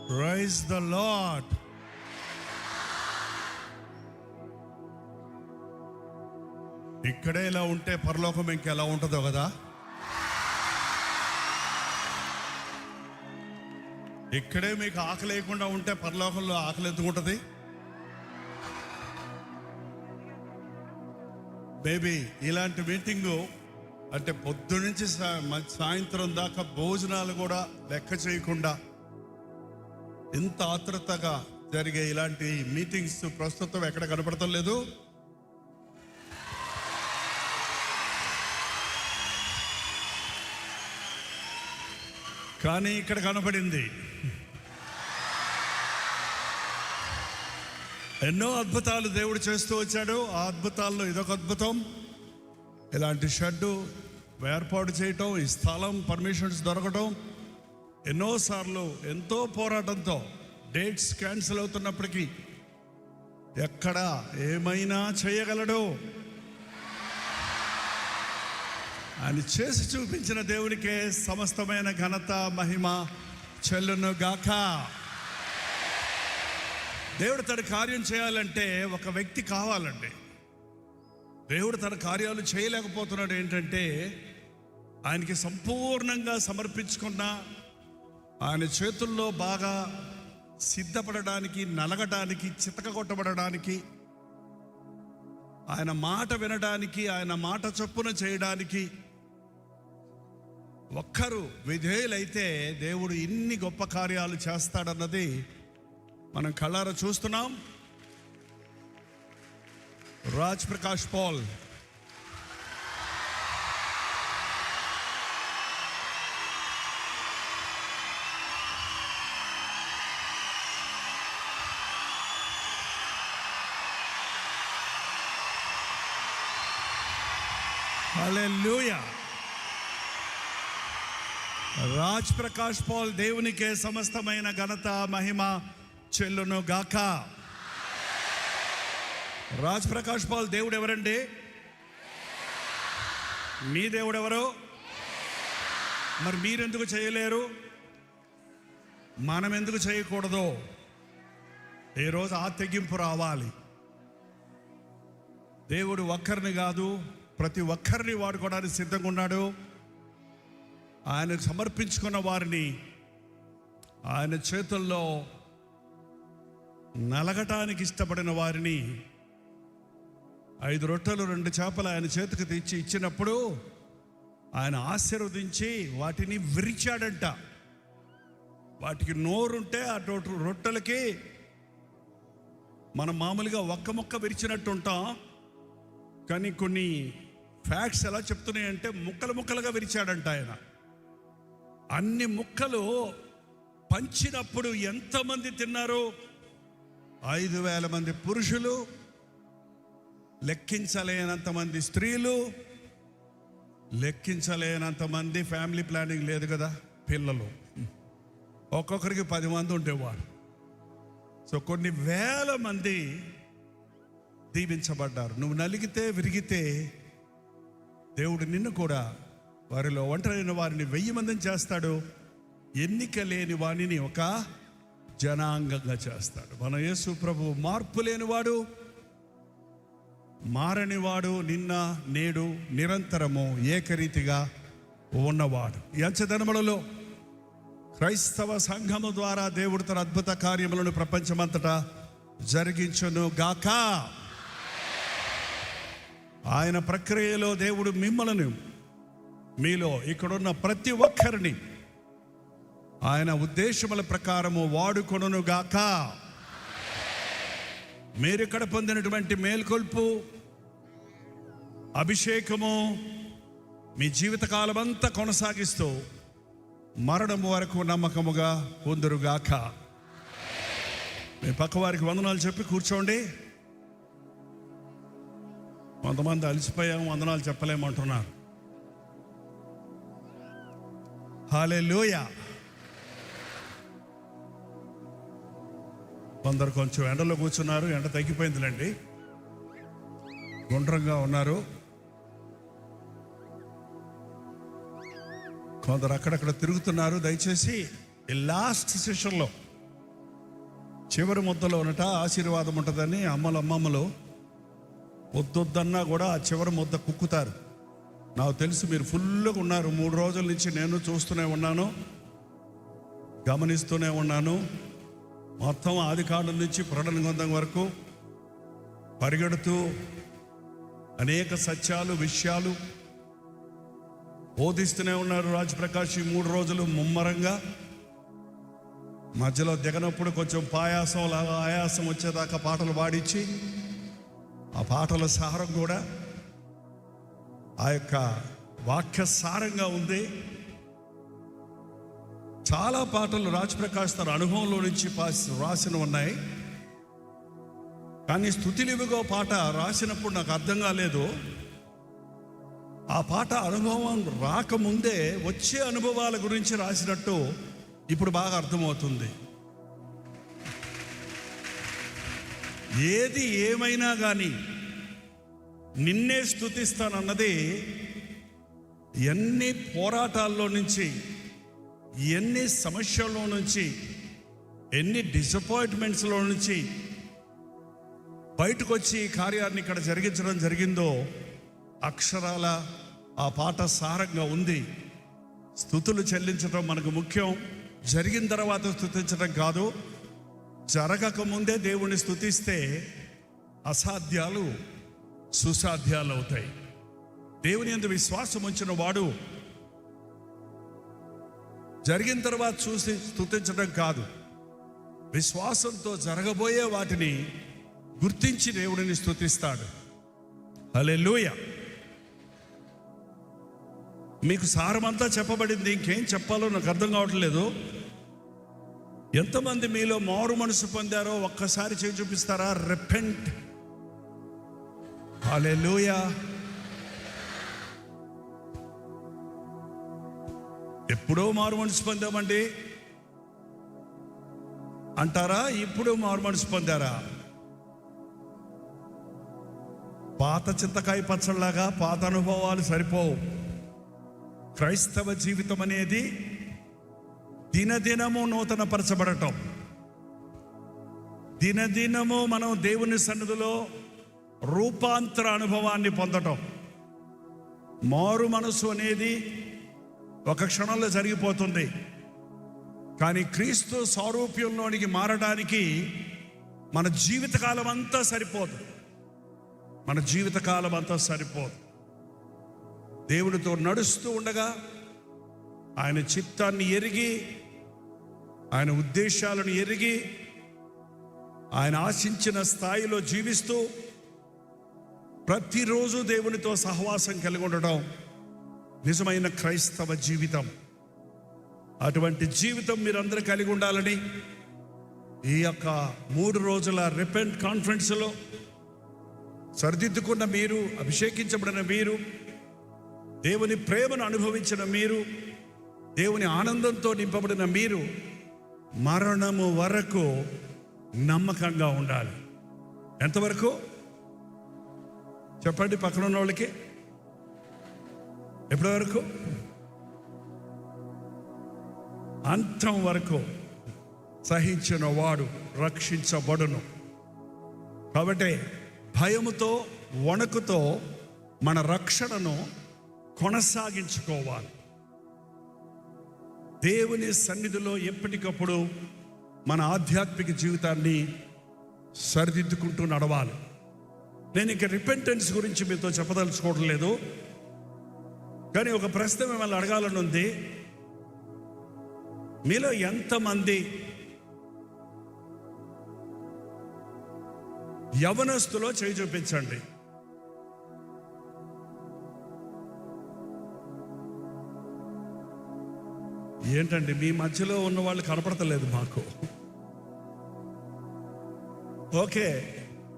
Praise the lord. ఇక్కడే ఇలా ఉంటే పరలోకం ఇంకెలా ఉంటుందో కదా. ఇక్కడే మీకు ఆకలి లేకుండా ఉంటే పరలోకంలో ఆకలి ఎందుకు ఉంటుంది? బేబీ ఇలాంటి మీటింగు అంటే పొద్దు నుంచి సాయంత్రం దాకా భోజనాలు కూడా లెక్క చేయకుండా ఇంత ఆత్రుతగా జరిగే ఇలాంటి మీటింగ్స్ ప్రస్తుతం ఎక్కడ కనపడటం లేదు. కానీ ఇక్కడ కనపడింది. ఎన్నో అద్భుతాలు దేవుడు చేస్తూ వచ్చాడు. ఆ అద్భుతాల్లో ఇదొక అద్భుతం. ఇలాంటి షెడ్డు ఏర్పాటు చేయటం, ఈ స్థలం పర్మిషన్స్ దొరకటం, ఎన్నోసార్లు ఎంతో పోరాటంతో డేట్స్ క్యాన్సిల్ అవుతున్నప్పటికీ ఎక్కడ ఏమైనా చేయగలడు. ఆయన చేసి చూపించిన దేవునికే సమస్తమైన ఘనత మహిమ చెల్లును గాక. దేవుడు తన కార్యం చేయాలంటే ఒక వ్యక్తి కావాలండి. దేవుడు తన కార్యాలు చేయలేకపోతున్నాడు. ఏంటంటే ఆయనకి సంపూర్ణంగా సమర్పించుకున్న, ఆయన చేతుల్లో బాగా సిద్ధపడడానికి, నలగడానికి, చితకగొట్టబడడానికి, ఆయన మాట వినడానికి, ఆయన మాట చొప్పున చేయడానికి ఒక్కరు విధేయులైతే దేవుడు ఇన్ని గొప్ప కార్యాలు చేస్తాడన్నది మనం కళ్ళారా చూస్తున్నాం. రాజ్ ప్రకాష్ పాల్ హల్లెలూయా. రాజ్ ప్రకాష్ పాల్ దేవునికే సమస్తమైన ఘనత మహిమ చెల్లును గాక. రాజ్ ప్రకాష్ పాల్ దేవుడు ఎవరండి? మీ దేవుడు ఎవరు? మరి మీరెందుకు చేయలేరు? మనం ఎందుకు చేయకూడదు? ఈరోజు ఆ తెగింపు రావాలి. దేవుడు ఒక్కరిని కాదు, ప్రతి ఒక్కరిని వాడుకోవడానికి సిద్ధంగా ఉన్నాడు. ఆయనకు సమర్పించుకున్న వారిని ఆయన చేతుల్లో నలగటానికి ఇష్టపడిన వారిని 5 రొట్టెలు 2 చేపలు ఆయన చేతికి తెచ్చి ఇచ్చినప్పుడు ఆయన ఆశీర్వదించి వాటిని విరిచాడంట. వాటికి నోరుంటే ఆ రొట్టెలకి మనం మామూలుగా ఒక్క ముక్క విరిచినట్టు ఉంటాం. కానీ కొన్ని ఫ్యాక్ట్స్ ఎలా చెప్తున్నాయంటే ముక్కలు ముక్కలుగా విరిచాడంట ఆయన. అన్ని ముక్కలు పంచినప్పుడు ఎంతమంది తిన్నారు? 5,000 మంది పురుషులు, లెక్కించలేనంత మంది స్త్రీలు, లెక్కించలేనంత మంది, ఫ్యామిలీ ప్లానింగ్ లేదు కదా, పిల్లలు ఒక్కొక్కరికి 10 మంది ఉండేవారు. సో కొన్ని వేల మంది దీవించబడ్డారు. నువ్వు నలిగితే విరిగితే దేవుడు నిన్ను కూడా వారిలో ఒంటరైన వారిని 1000 మందిని చేస్తాడు. ఎన్నిక లేని వాణిని ఒక జనాంగంగా చేస్తాడు. మన యేసు ప్రభు మార్పు లేనివాడు, మారనివాడు, నిన్న నేడు నిరంతరము ఏకరీతిగా ఉన్నవాడు. ఈ అంచెదనములలో క్రైస్తవ సంఘము ద్వారా దేవుడు తన అద్భుత కార్యములను ప్రపంచమంతటా జరిగించును గాక. ఆయన ప్రక్రియలో దేవుడు మిమ్మల్ని, మీలో ఇక్కడున్న ప్రతి ఒక్కరిని ఆయన ఉద్దేశముల ప్రకారము వాడుకొనును గాక. మీరు ఇక్కడ పొందినటువంటి మేల్కొల్పు, అభిషేకము మీ జీవితకాలం అంతా కొనసాగిస్తూ మరణము వరకు నమ్మకముగా పొందురుగాక. మీ పక్క వారికి వందనాలు చెప్పి కూర్చోండి. కొంతమంది అలసిపోయాము, వందనాలు చెప్పలేమంటున్నారు. హల్లెలూయా. కొందరు కొంచెం ఎండలో కూర్చున్నారు. ఎండ తగ్గిపోయిందిలేండి, గుండ్రంగా ఉన్నారు. కొందరు అక్కడక్కడ తిరుగుతున్నారు. దయచేసి ఈ లాస్ట్ సెషన్లో చివరి ముద్దలో ఉన్నట ఆశీర్వాదం ఉంటుందని అమ్మమ్మలు వద్దొద్దన్నా కూడా ఆ చివరి ముద్ద కుక్కుతారు. నాకు తెలుసు మీరు ఫుల్గా ఉన్నారు. 3 రోజుల నుంచి నేను చూస్తూనే ఉన్నాను, గమనిస్తూనే ఉన్నాను. మొత్తం ఆదికాండం నుంచి ప్రకటన గ్రంథం వరకు పరిగెడుతూ అనేక సత్యాలు, విషయాలు బోధిస్తూనే ఉన్నారు రాజప్రకాష్. ఈ 3 రోజులు ముమ్మరంగా. మధ్యలో దిగనప్పుడు కొంచెం పాయాసం లాగా ఆయాసం వచ్చేదాకా పాటలు పాడించి, ఆ పాటల సారం కూడా ఆ యొక్క వాక్య సారంగా ఉంది. చాలా పాటలు రాజప్రకాష్ తన అనుభవంలో నుంచి రాసిన ఉన్నాయి. కానీ స్తుతిలివిగో పాట రాసినప్పుడు నాకు అర్థం కాలేదు. ఆ పాట అనుభవం రాకముందే వచ్చే అనుభవాల గురించి రాసినట్టు ఇప్పుడు బాగా అర్థమవుతుంది. ఏది ఏమైనా కానీ నిన్నే స్తుతిస్తానన్నది ఎన్ని పోరాటాల్లో నుంచి, ఎన్ని సమస్యల్లో నుంచి, ఎన్ని డిసప్పాయింట్మెంట్స్లో నుంచి బయటకు వచ్చి ఈ కార్యాన్ని ఇక్కడ జరిగించడం జరిగిందో అక్షరాల ఆ పాట సారంగా ఉంది. స్తుతులు చెల్లించడం మనకు ముఖ్యం. జరిగిన తర్వాత స్తుతించడం కాదు. జరగక ముందే దేవుణ్ణి స్తుతిస్తే అసాధ్యాలు సుసాధ్యాలు అవుతాయి. దేవుని యందు విశ్వాసం ఉంచిన వాడు జరిగిన తర్వాత చూసి స్తుతించడం కాదు, విశ్వాసంతో జరగబోయే వాటిని గుర్తించి దేవుడిని స్తుతిస్తాడు. హల్లెలూయా. మీకు సారమంతా చెప్పబడింది, ఇంకేం చెప్పాలో నాకు అర్థం కావట్లేదు. ఎంతమంది మీలో మారు మనసు పొందారో ఒక్కసారి చేయి చూపిస్తారా? రిపెంట్. హల్లెలూయా. ఎప్పుడో మారు మనసు పొందామండి అంటారా? ఇప్పుడు మారు మనసు పొందారా? పాత చింతకాయ పచ్చళ్ళలాగా పాత అనుభవాలు సరిపోవు. క్రైస్తవ జీవితం అనేది దినదినము నూతన పరచబడటం. దినదినము మనం దేవుని సన్నిధిలో రూపాంతర అనుభవాన్ని పొందటం. మారు మనసు అనేది ఒక క్షణంలో జరిగిపోతుంది. కానీ క్రీస్తు సారూప్యంలోనికి మారడానికి మన జీవితకాలం అంతా సరిపోదు. మన జీవితకాలం అంతా సరిపోదు. దేవుడితో నడుస్తూ ఉండగా ఆయన చిత్తాన్ని ఎరిగి, ఆయన ఉద్దేశాలను ఎరిగి, ఆయన ఆశించిన స్థాయిలో జీవిస్తూ ప్రతిరోజు దేవునితో సహవాసం కలిగి ఉండడం నిజమైన క్రైస్తవ జీవితం. అటువంటి జీవితం మీరందరూ కలిగి ఉండాలని ఈ యొక్క 3 రోజుల రిపెంట్ కాన్ఫరెన్స్లో సరిదిద్దుకున్న మీరు, అభిషేకించబడిన మీరు, దేవుని ప్రేమను అనుభవించిన మీరు, దేవుని ఆనందంతో నింపబడిన మీరు మరణము వరకు నమ్మకంగా ఉండాలి. ఎంతవరకు చెప్పండి పక్కన ఉన్న వాళ్ళకి? ఎప్పటి వరకు? అంతం వరకు సహించిన వాడు రక్షించబడును. కాబట్టి భయముతో, వణుకుతో మన రక్షణను కొనసాగించుకోవాలి. దేవుని సన్నిధిలో ఎప్పటికప్పుడు మన ఆధ్యాత్మిక జీవితాన్ని సరిదిద్దుకుంటూ నడవాలి. నేను ఇక రిపెంటెన్స్ గురించి మీతో చెప్పదలుచుకోవడం లేదు, కానీ ఒక ప్రశ్న మిమ్మల్ని అడగాలని ఉంది. మీలో ఎంతమంది యవనస్తులో చేయి చూపించండి. ఏంటండి మీ మధ్యలో ఉన్న వాళ్ళు కనపడతలేదు మాకు? ఓకే,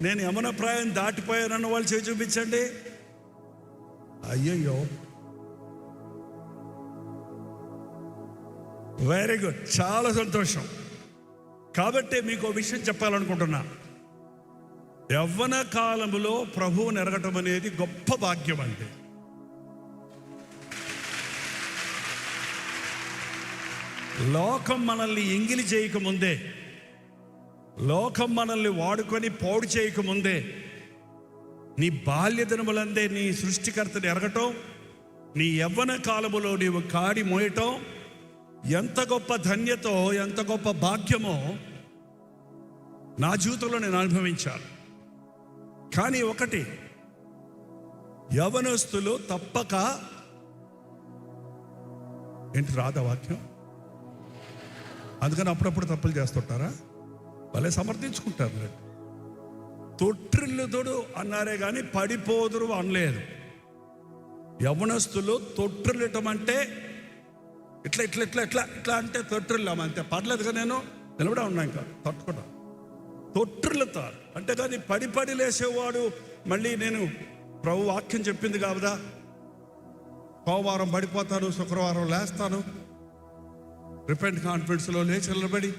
నేను యమన ప్రాయం దాటిపోయానన్న వాళ్ళు చేయి చూపించండి. అయ్యయ్యో, వెరీ గుడ్, చాలా సంతోషం. కాబట్టి మీకు విషయం చెప్పాలనుకుంటున్నా. యవ్వన కాలములో ప్రభువుని ఎరగటం అనేది గొప్ప భాగ్యం అండి. లోకం మనల్ని ఎంగిలి చేయకముందే, లోకం మనల్ని వాడుకొని పాడు చేయకముందే నీ బాల్య దినములందే నీ సృష్టికర్తని ఎరగటం, నీ యవ్వన కాలములో నీవు కాడి మోయటం ఎంత గొప్ప ధన్యతో, ఎంత గొప్ప భాగ్యమో నా జీవితంలో నేను అనుభవించాను. కానీ ఒకటి, యవనస్తులు తప్పక ఏంటి రాదా వాక్యం? అందుకని అప్పుడప్పుడు తప్పులు చేస్తుంటారా? వాళ్ళే సమర్థించుకుంటారు. తొట్టిల్లుదుడు అన్నారే కానీ పడిపోదురు అనలేదు. యవనస్తులు తొట్టిల్లటం అంటే ఇట్లా ఇట్లా ఇట్లా ఇట్లా ఇట్లా అంటే తొట్టిల్లాం అంతే. పర్లేదుగా, నేను నిలబడే ఉన్నా, ఇంకా తట్టుకుంటా. తొట్టిల్లుతారు అంటే కానీ పడి లేసేవాడు. మళ్ళీ నేను ప్రభు వాక్యం చెప్పింది కాదా, సోమవారం పడిపోతాను, శుక్రవారం లేస్తాను, రిపెంట్ కాన్ఫరెన్స్లో లేచి నిలబడి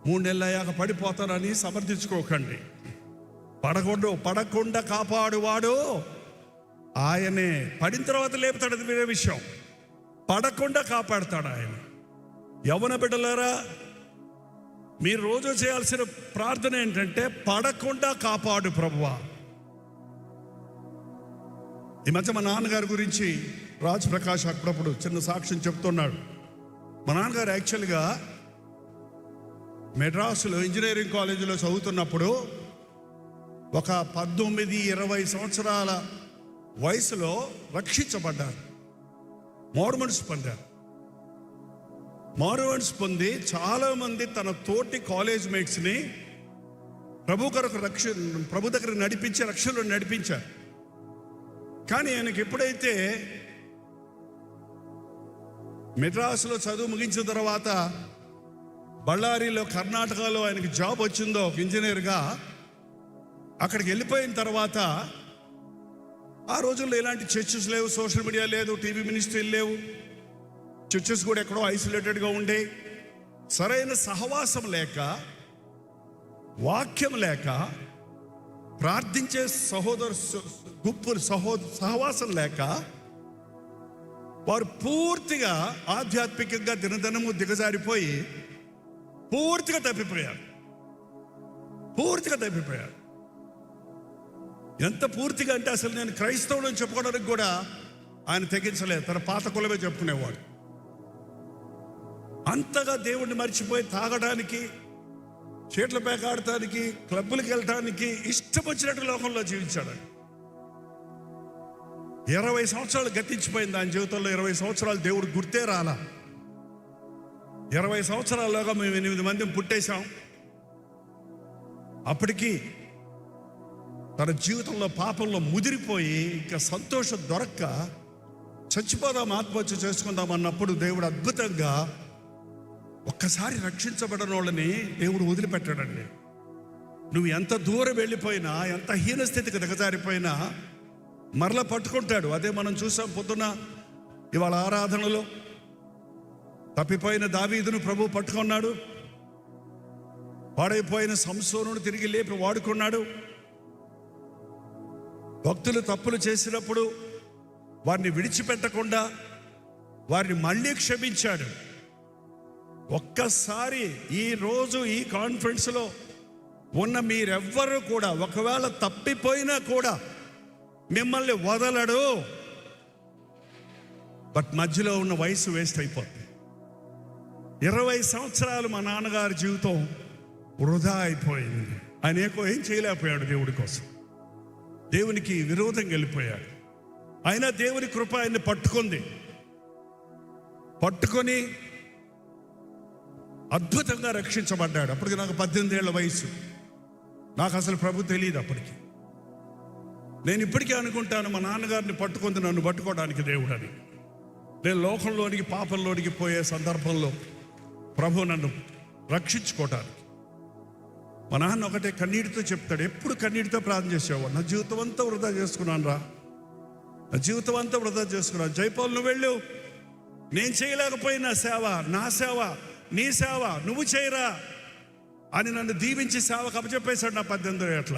3 నెలలు అయ్యాక పడిపోతానని సమర్థించుకోకండి. పడకుండా కాపాడువాడు ఆయనే. పడిన తర్వాత లేపుతాడు, అది వేరే విషయం. పడకుండా కాపాడుతాడు ఆయన. యవ్వన బిడ్డలారా, మీరు రోజు చేయాల్సిన ప్రార్థన ఏంటంటే, పడకుండా కాపాడు ప్రభువా. ఈ మధ్య మా నాన్నగారి గురించి రాజ్ ప్రకాష్ అప్పుడప్పుడు చిన్న సాక్ష్యం చెప్తున్నాడు. మా నాన్నగారు యాక్చువల్గా మెడ్రాసులో ఇంజనీరింగ్ కాలేజీలో చదువుతున్నప్పుడు ఒక 19-20 సంవత్సరాల వయసులో రక్షించబడ్డారు. మారుమనసు పొందారు. మారుమనసు పొంది చాలామంది తన తోటి కాలేజ్ మేట్స్ని ప్రభు కొరకు ప్రభు దగ్గర నడిపించి రక్షణలో నడిపించారు. కానీ ఆయనకి ఎప్పుడైతే మెడ్రాసులో చదువు ముగించిన తర్వాత బళ్ళారిలో కర్ణాటకలో ఆయనకి జాబ్ వచ్చిందో ఒక ఇంజనీర్గా, అక్కడికి వెళ్ళిపోయిన తర్వాత ఆ రోజుల్లో ఎలాంటి చర్చెస్ లేవు, సోషల్ మీడియా లేదు, టీవీ మినిస్ట్రీలు లేవు, చర్చెస్ కూడా ఎక్కడో ఐసోలేటెడ్గా ఉండే, సరైన సహవాసం లేక, వాక్యం లేక, ప్రార్థించే సహవాసం లేక వారు పూర్తిగా ఆధ్యాత్మికంగా దినదినము దిగజారిపోయి పూర్తిగా తప్పిపోయారు. ఎంత పూర్తిగా అంటే అసలు నేను క్రైస్తవుడు అని చెప్పుకోవడానికి కూడా ఆయన తెగించలేదు. తన పాత కులమే చెప్పుకునేవాడు. అంతగా దేవుణ్ణి మర్చిపోయి తాగడానికి, చీట్ల పేకాడటానికి, క్లబ్బులకు వెళ్ళటానికి ఇష్టం వచ్చినట్టు లోకంలో జీవించాడు. 20 సంవత్సరాలు గతించిపోయింది ఆయన జీవితంలో. 20 సంవత్సరాలు దేవుడు గుర్తే రాలా. 20 సంవత్సరాల్లోగా మేము 8 మందిని పుట్టేశాం. అప్పటికి తన జీవితంలో పాపంలో ముదిరిపోయి ఇంకా సంతోషం దొరక్క చచ్చిపోదాం, ఆత్మహత్య చేసుకుందాం అన్నప్పుడు దేవుడు అద్భుతంగా ఒక్కసారి రక్షించబడిన వాళ్ళని దేవుడు వదిలిపెట్టాడండి. నువ్వు ఎంత దూరం వెళ్ళిపోయినా, ఎంత హీనస్థితికి దిగజారిపోయినా మరలా పట్టుకుంటాడు. అదే మనం చూసాం పొద్దున ఇవాళ ఆరాధనలో. తప్పిపోయిన దావీదును ప్రభు పట్టుకున్నాడు. పాడైపోయిన సంసోనును తిరిగి లేపి వాడుకున్నాడు. భక్తులు తప్పులు చేసినప్పుడు వారిని విడిచిపెట్టకుండా వారిని మళ్ళీ క్షమించాడు. ఒక్కసారి ఈ రోజు ఈ కాన్ఫరెన్స్లో ఉన్న మీరెవ్వరూ కూడా ఒకవేళ తప్పిపోయినా కూడా మిమ్మల్ని వదలడు. బట్ మధ్యలో ఉన్న వయసు వేస్ట్ అయిపోతుంది. 20 సంవత్సరాలు మా నాన్నగారి జీవితం వృధా అయిపోయింది. ఆయన ఏం చేయలేకపోయాడు దేవుడి కోసం. దేవునికి విరోధంగా వెళ్ళిపోయాడు. అయినా దేవుని కృప ఆయన్ని పట్టుకొని అద్భుతంగా రక్షించబడ్డాడు. అప్పటికి నాకు 18 ఏళ్ల వయసు. నాకు అసలు ప్రభు తెలియదు అప్పటికి. నేను ఇప్పటికీ అనుకుంటాను, మా నాన్నగారిని పట్టుకుంది నన్ను పట్టుకోవడానికి దేవుడు అని. నేను లోకంలోనికి, పాపంలోనికి పోయే సందర్భంలో ప్రభు నన్ను రక్షించుకోవటానికి. మా నాన్న ఒకటే కన్నీటితో చెప్తాడు, ఎప్పుడు కన్నీటితో ప్రార్థన చేసేవాడు. నా జీవితం అంతా వృధా చేసుకున్నాను రా, నా జీవితం అంతా వృధా చేసుకున్నాను. జైపాల్ నువ్వు వెళ్ళు, నేను చేయలేకపోయినా సేవ, నా సేవ, నీ సేవ నువ్వు చేయరా అని నన్ను దీవించి సేవకు అప్పచెప్పేశాడు నా 18 ఏట్ల.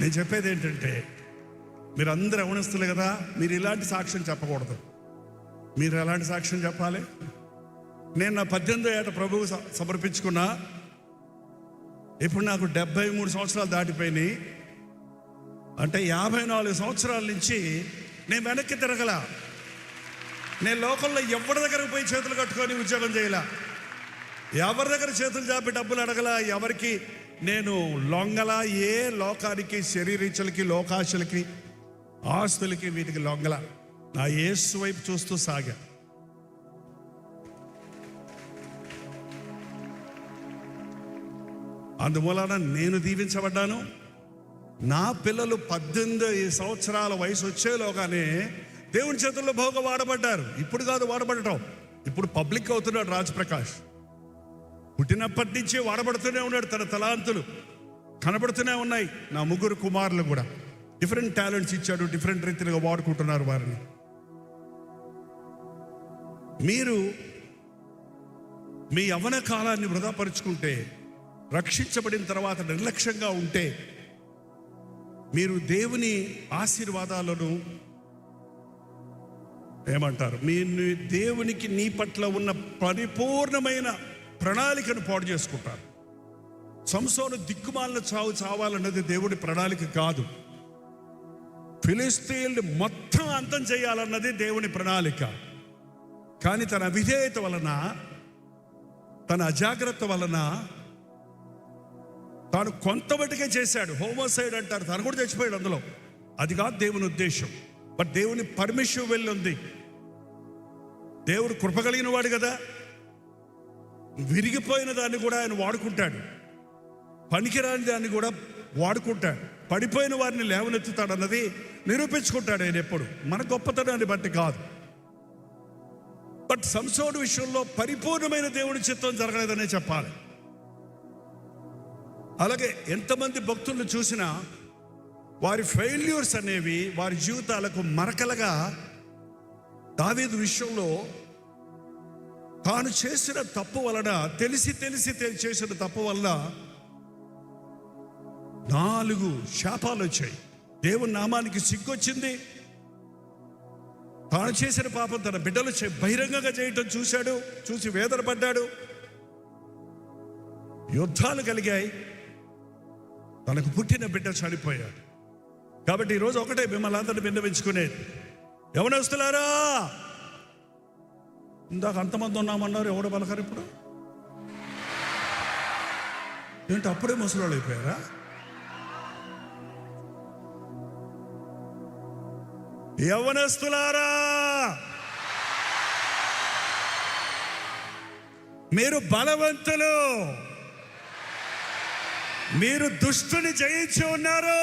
నేను చెప్పేది ఏంటంటే, మీరు అందరూ యవనస్తులే కదా, మీరు ఇలాంటి సాక్ష్యం చెప్పకూడదు. మీరు ఎలాంటి సాక్ష్యం చెప్పాలి? నేను నా 18వ ఏట ప్రభువు సమర్పించుకున్నా. ఇప్పుడు నాకు 73 సంవత్సరాలు దాటిపోయినాయి. అంటే 54 సంవత్సరాల నుంచి నేను వెనక్కి తిరగల. నేను లోకంలో ఎవరి దగ్గరకు పోయి చేతులు కట్టుకొని ఉద్యోగం చేయలా, ఎవరి దగ్గర చేతులు చాపి డబ్బులు అడగల, ఎవరికి నేను లొంగల. ఏ లోకానికి, శరీరీచలకి, లోకాశలకి, ఆస్తులకి, వీటికి లొంగల. నా యేసు వైపు చూస్తూ సాగా. అందువలన నేను దీవించబడ్డాను. నా పిల్లలు 18 సంవత్సరాల వయసు వచ్చేలోగానే దేవుని చేతుల్లో బాగా వాడబడ్డారు. ఇప్పుడు కాదు వాడబడటం, ఇప్పుడు పబ్లిక్ అవుతున్నాడు రాజప్రకాష్. పుట్టినప్పటి నుంచి వాడబడుతూనే ఉన్నాడు. తన తలాంతులు కనబడుతూనే ఉన్నాయి. నా 3 కుమారులు కూడా డిఫరెంట్ టాలెంట్స్ ఇచ్చాడు, డిఫరెంట్ రీతిలో వాడుకుంటున్నారు వారిని. మీరు మీ యవ్వన కాలాన్ని వృధాపరుచుకుంటే, రక్షించబడిన తర్వాత నిర్లక్ష్యంగా ఉంటే, మీరు దేవుని ఆశీర్వాదాలను ఏమంటారు, మీ దేవునికి నీ పట్ల ఉన్న పరిపూర్ణమైన ప్రణాళికను పాడు చేసుకుంటారు. సంసోను దిక్కుమాలిన చావు చావాలన్నది దేవుడి ప్రణాళిక కాదు. ఫిలిస్తీన్లు మొత్తం అంతం చేయాలన్నది దేవుని ప్రణాళిక. కానీ తన అవిధేయత వలన, తన అజాగ్రత్త వలన తాను కొంతమటుకే చేశాడు. హోమోసైడ్ అంటారు, తను కూడా చచ్చిపోయాడు అందులో. అది కాదు దేవుని ఉద్దేశం. బట్ దేవుని పర్మిషన్ వెళ్ళి ఉంది. దేవుడు కృప కలిగిన వాడు కదా. విరిగిపోయిన దాన్ని కూడా ఆయన వాడుకుంటాడు, పనికిరాని దాన్ని కూడా వాడుకుంటాడు, పడిపోయిన వారిని లేవనెత్తుతాడు అన్నది నిరూపించుకుంటాడు ఆయన ఎప్పుడు. మన గొప్పతనాన్ని బట్టి కాదు. బట్ సంసోను విషయంలో పరిపూర్ణమైన దేవుని చిత్తం జరగలేదనే చెప్పాలి. అలాగే ఎంతమంది భక్తులను చూసినా వారి ఫెయిల్యూర్స్ అనేవి వారి జీవితాలకు మరకలుగా, దావీదు విషయంలో తాను చేసిన తప్పు వలన, తెలిసి చేసిన తప్పు వలన 4 శాపాలు వచ్చాయి. దేవుని నామానికి సిగ్గొచ్చింది. తాను చేసిన పాపం తన బిడ్డలు బహిరంగంగా చేయటం చూసి వేదన పడ్డాడు. యుద్ధాలు కలిగాయి. తనకు పుట్టిన బిడ్డ చనిపోయాడు. కాబట్టి ఈరోజు ఒకటే మిమ్మల్ని అందరిని విన్నవించుకునేది, యవ్వనస్తులారా, ఇందాక అంతమంది ఉన్నామన్నారు, ఎవడు పలకరు ఇప్పుడు? ఏంటి అప్పుడే ముసలోళ్ళు అయిపోయారా? యవ్వనస్తులారా, మీరు బలవంతులు, మీరు దుష్టుని జయించి ఉన్నారు.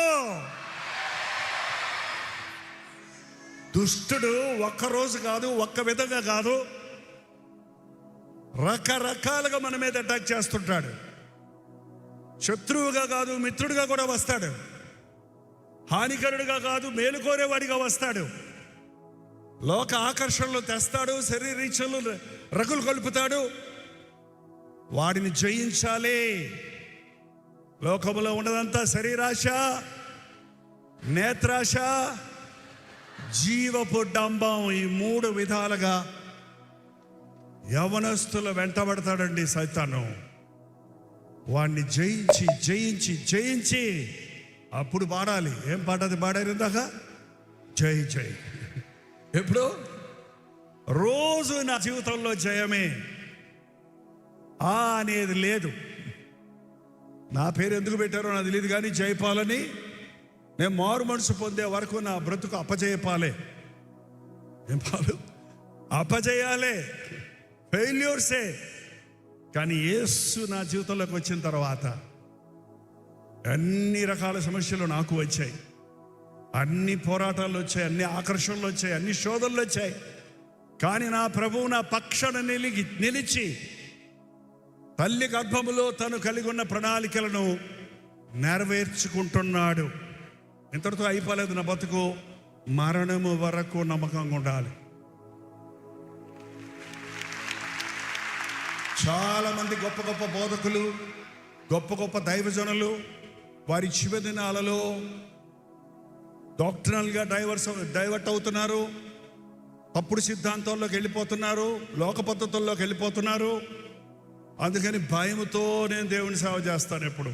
దుష్టుడు ఒక్కరోజు కాదు, ఒక్క విధంగా కాదు, రకరకాలుగా మన మీద అటాక్ చేస్తుంటాడు. శత్రువుగా కాదు, మిత్రుడిగా కూడా వస్తాడు. హానికరుడిగా కాదు, మేలుకోరేవాడిగా వస్తాడు. లోక ఆకర్షణలు తెస్తాడు, శరీరీచలు రగులు కలుపుతాడు. వాడిని జయించాలి. లోకములో ఉన్నదంతా శరీరాశ, నేత్రాశ, జీవపు డంబం. ఈ 3 విధాలుగా యవనస్తులు వెంటబడతాడండి సైతాను. వాడిని జయించి అప్పుడు పాడాలి. ఏం పాట అది పాడారు ఇందాక? జై జై. ఎప్పుడు? రోజు నా జీవితంలో జయమే అనేది లేదు. నా పేరు ఎందుకు పెట్టారో నాకు తెలియదు, కానీ జయపాలని, నేను మారు మనసు పొందే వరకు నా బ్రతుకు అపజయపాలే. ఏం పాలు? అపజయాలే, ఫెయిల్యూర్సే. కానీ యేసు నా జీవితంలోకి వచ్చిన తర్వాత అన్ని రకాల సమస్యలు నాకు వచ్చాయి, అన్ని పోరాటాలు వచ్చాయి, అన్ని ఆకర్షణలు వచ్చాయి, అన్ని శోధనలు వచ్చాయి. కానీ నా ప్రభువు నా పక్షాన నిలిచి తల్లి గర్భములో తను కలిగి ఉన్న ప్రణాళికలను నెరవేర్చుకుంటున్నాడు. ఇంతటితో అయిపోలేదు నా బతుకు. మరణము వరకు నమ్మకంగా ఉండాలి. చాలా మంది గొప్ప గొప్ప బోధకులు, గొప్ప గొప్ప దైవజనులు వారి చివరి దినాలలో డాక్టరల్గా డైవర్ట్ అవుతున్నారు. తప్పుడు సిద్ధాంతాల్లోకి వెళ్ళిపోతున్నారు, లోక పద్ధతుల్లోకి వెళ్ళిపోతున్నారు. అందుకని భయముతో నేను దేవుని సేవ చేస్తాను. ఎప్పుడు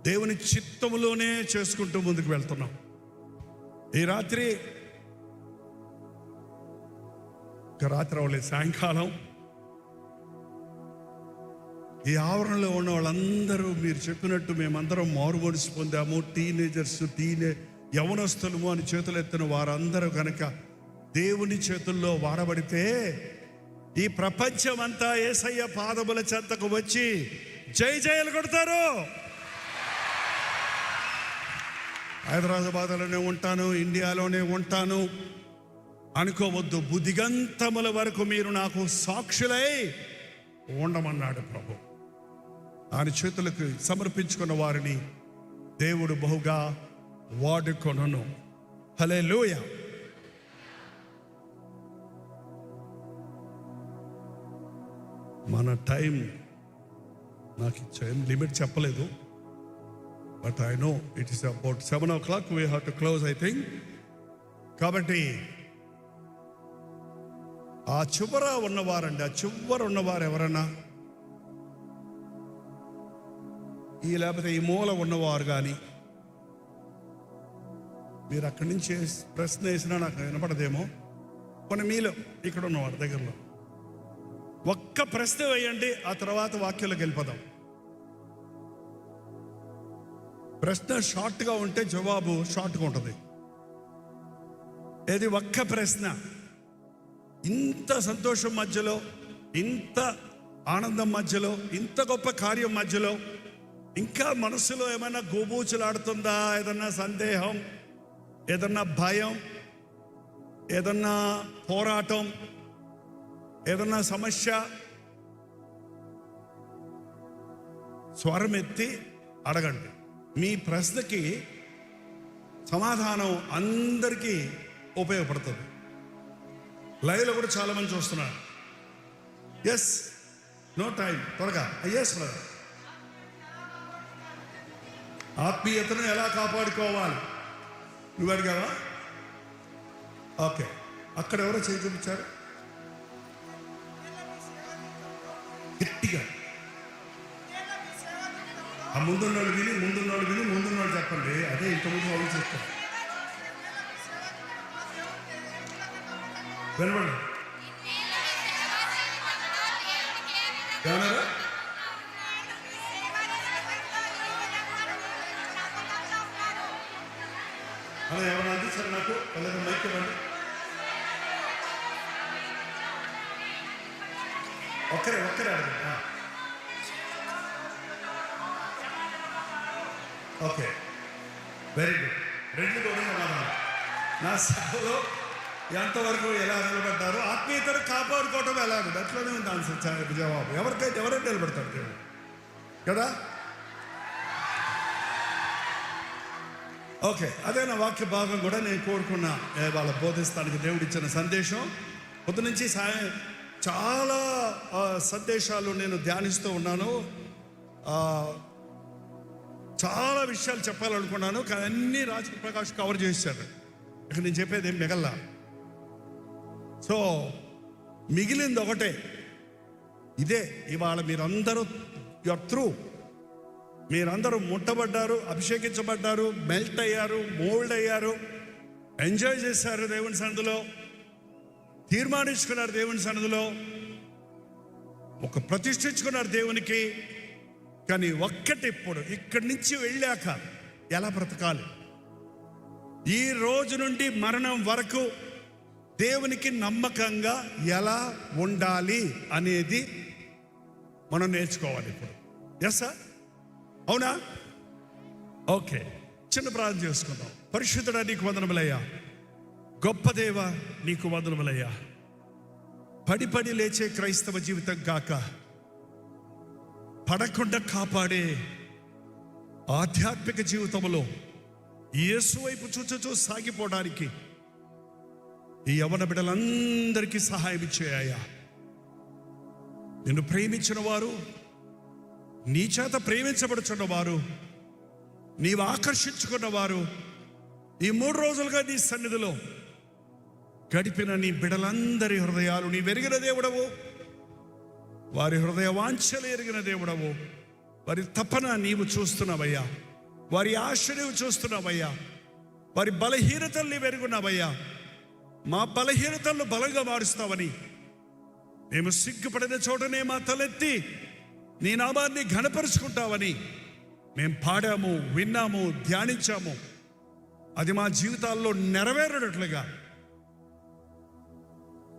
దేవుని చిత్తములోనే చేసుకుంటూ ముందుకు వెళ్తున్నాం. ఈ రాత్రి అవ్వలేదు, సాయంకాలం ఈ ఆవరణలో ఉన్న వాళ్ళందరూ మీరు చెప్పినట్టు మేమందరం మారు మనసు పొందాము. టీనేజర్స్, యవనస్తులము అని చేతులు ఎత్తిన వారందరూ కనుక దేవుని చేతుల్లో వాడబడితే ఈ ప్రపంచం అంతా యేసయ్య పాదముల చెంతకు వచ్చి జై జయలు కొడతారు. హైదరాబాద్లోనే ఉంటాను, ఇండియాలోనే ఉంటాను అనుకోవద్దు. బుద్ధిగంతముల వరకు మీరు నాకు సాక్షులై ఉండమన్నాడు ప్రభు. ఆయన చేతులకు సమర్పించుకున్న వారిని దేవుడు బహుగా వాడుకొనును. హల్లెలూయా. మన టైం నాకు టైం లిమిట్ చెప్పలేదు, but I know it is about 7 o'clock we have to close I think. కాబట్టి ఆ చివర ఉన్నవారండి, ఆ చివర ఉన్నవారు ఎవరన్నా, లేకపోతే ఈ మూల ఉన్నవారు కానీ, మీరు అక్కడి నుంచి ప్రశ్న వేసినా నాకు వినపడదేమో. కొన్ని మీలో ఇక్కడ ఉన్నవారు దగ్గరలో ఒక్క ప్రశ్న వేయండి, ఆ తర్వాత వాక్యంలోకి వెళ్ళిపోదాం. ప్రశ్న షార్ట్గా ఉంటే జవాబు షార్ట్గా ఉంటుంది. ఇది ఒక్క ప్రశ్న. ఇంత సంతోషం మధ్యలో, ఇంత ఆనందం మధ్యలో, ఇంత గొప్ప కార్యం మధ్యలో ఇంకా మనసులో ఏమైనా గోబూచులాడుతుందా? ఏదన్నా సందేహం, ఏదన్నా భయం, ఏదన్నా పోరాటం, ఏదన్నా సమస్య, స్వరం ఎత్తి అడగండి. మీ ప్రశ్నకి సమాధానం అందరికీ ఉపయోగపడుతుంది. లైవ్లో కూడా చాలామంది చూస్తున్నారు. ఎస్, నో టైం, త్వరగా. ఎస్ బ్రదర్, ఆత్మీయతను ఎలా కాపాడుకోవాలి నువ్వు అడిగావా? ఓకే, అక్కడ ఎవరో చేయి చూపించారు గట్టిగా. ఆ ముందున్నోళ్ళు విని ముందున్నోళ్ళు చెప్పండి. అదే ఇంతకుముందు వాళ్ళు చెప్తారు. వినపండి. ఏమన్నారా? అలా ఎవరైనా అందించారు నాకు? వాళ్ళకి మైక్ ఇవ్వండి. ఒక్కరే అడగండి. Okay, very good. రెండు కూడా సమాధానం. నా సభలో ఎంతవరకు ఎలా నిలబడ్డారు, ఆత్మీయతను కాపాడుకోవటం ఎలా ఉంది, అట్లనే ఉంది ఆన్సర్, జవాబు. ఎవరైనా నిలబడతారు దేవుడు కదా. ఓకే, అదే నా వాక్య భాగం కూడా నేను కోరుకున్న వాళ్ళ బోధిస్తానికి దేవుడిచ్చిన సందేశం. పొద్దు నుంచి సాయం చాలా సందేశాలు నేను ధ్యానిస్తూ ఉన్నాను. చాలా విషయాలు చెప్పాలనుకున్నాను, కానీ అన్నీ రాజకీయ ప్రకాష్ కవర్ చేశారు. ఇక నేను చెప్పేది ఏం మిగల్లా. సో మిగిలింది ఒకటే, ఇదే. ఇవాళ మీరందరూ యువర్ త్రూ, మీరందరూ ముట్టబడ్డారు, అభిషేకించబడ్డారు, మెల్ట్ అయ్యారు, మోల్డ్ అయ్యారు, ఎంజాయ్ చేశారు దేవుని సన్నిధిలో, తీర్మానించుకున్నారు దేవుని సన్నిధిలో, ఒక ప్రతిష్ఠించుకున్నారు దేవునికి. కానీ ఒక్కటి, ఇప్పుడు ఇక్కడి నుంచి వెళ్ళాక ఎలా బ్రతకాలి, ఈ రోజు నుండి మరణం వరకు దేవునికి నమ్మకంగా ఎలా ఉండాలి అనేది మనం నేర్చుకోవాలి ఇప్పుడు. ఎస్ సార్, అవునా? ఓకే, చిన్న ప్రార్థన చేసుకుందాం. పరిశుద్ధుడా నీకు వందనములయ్యా, గొప్ప దేవ నీకు వందనములయ్యా. పడి లేచే క్రైస్తవ జీవితం కాక పడకుండా కాపాడే ఆధ్యాత్మిక జీవితంలో యేసు వైపు చూచూ సాగిపోవడానికి ఈ యవ్వన బిడ్డలందరికీ సహాయం ఇచ్చేయ్యా. నిన్ను ప్రేమించిన వారు, నీ చేత ప్రేమించబడుచున్న వారు, నీవు ఆకర్షించుకున్న వారు ఈ 3 రోజులుగా నీ సన్నిధిలో గడిపిన నీ బిడలందరి హృదయాలు నీ వెరిగిన దేవుడవు, వారి హృదయ వాంఛలు ఎరిగిన దేవుడవు. వారి తపన నీవు చూస్తున్నావయ్యా, వారి ఆశ నీవు చూస్తున్నావయ్యా, వారి బలహీనతలు నీవు ఎరుగున్నావయ్యా. మా బలహీనతలను బలంగా మారుస్తావని, మేము సిగ్గుపడిన చోటనే మా తలెత్తి నీ నామాన్ని ఘనపరుచుకుంటావని మేము పాడాము, విన్నాము, ధ్యానించాము. అది మా జీవితాల్లో నెరవేరేటట్లుగా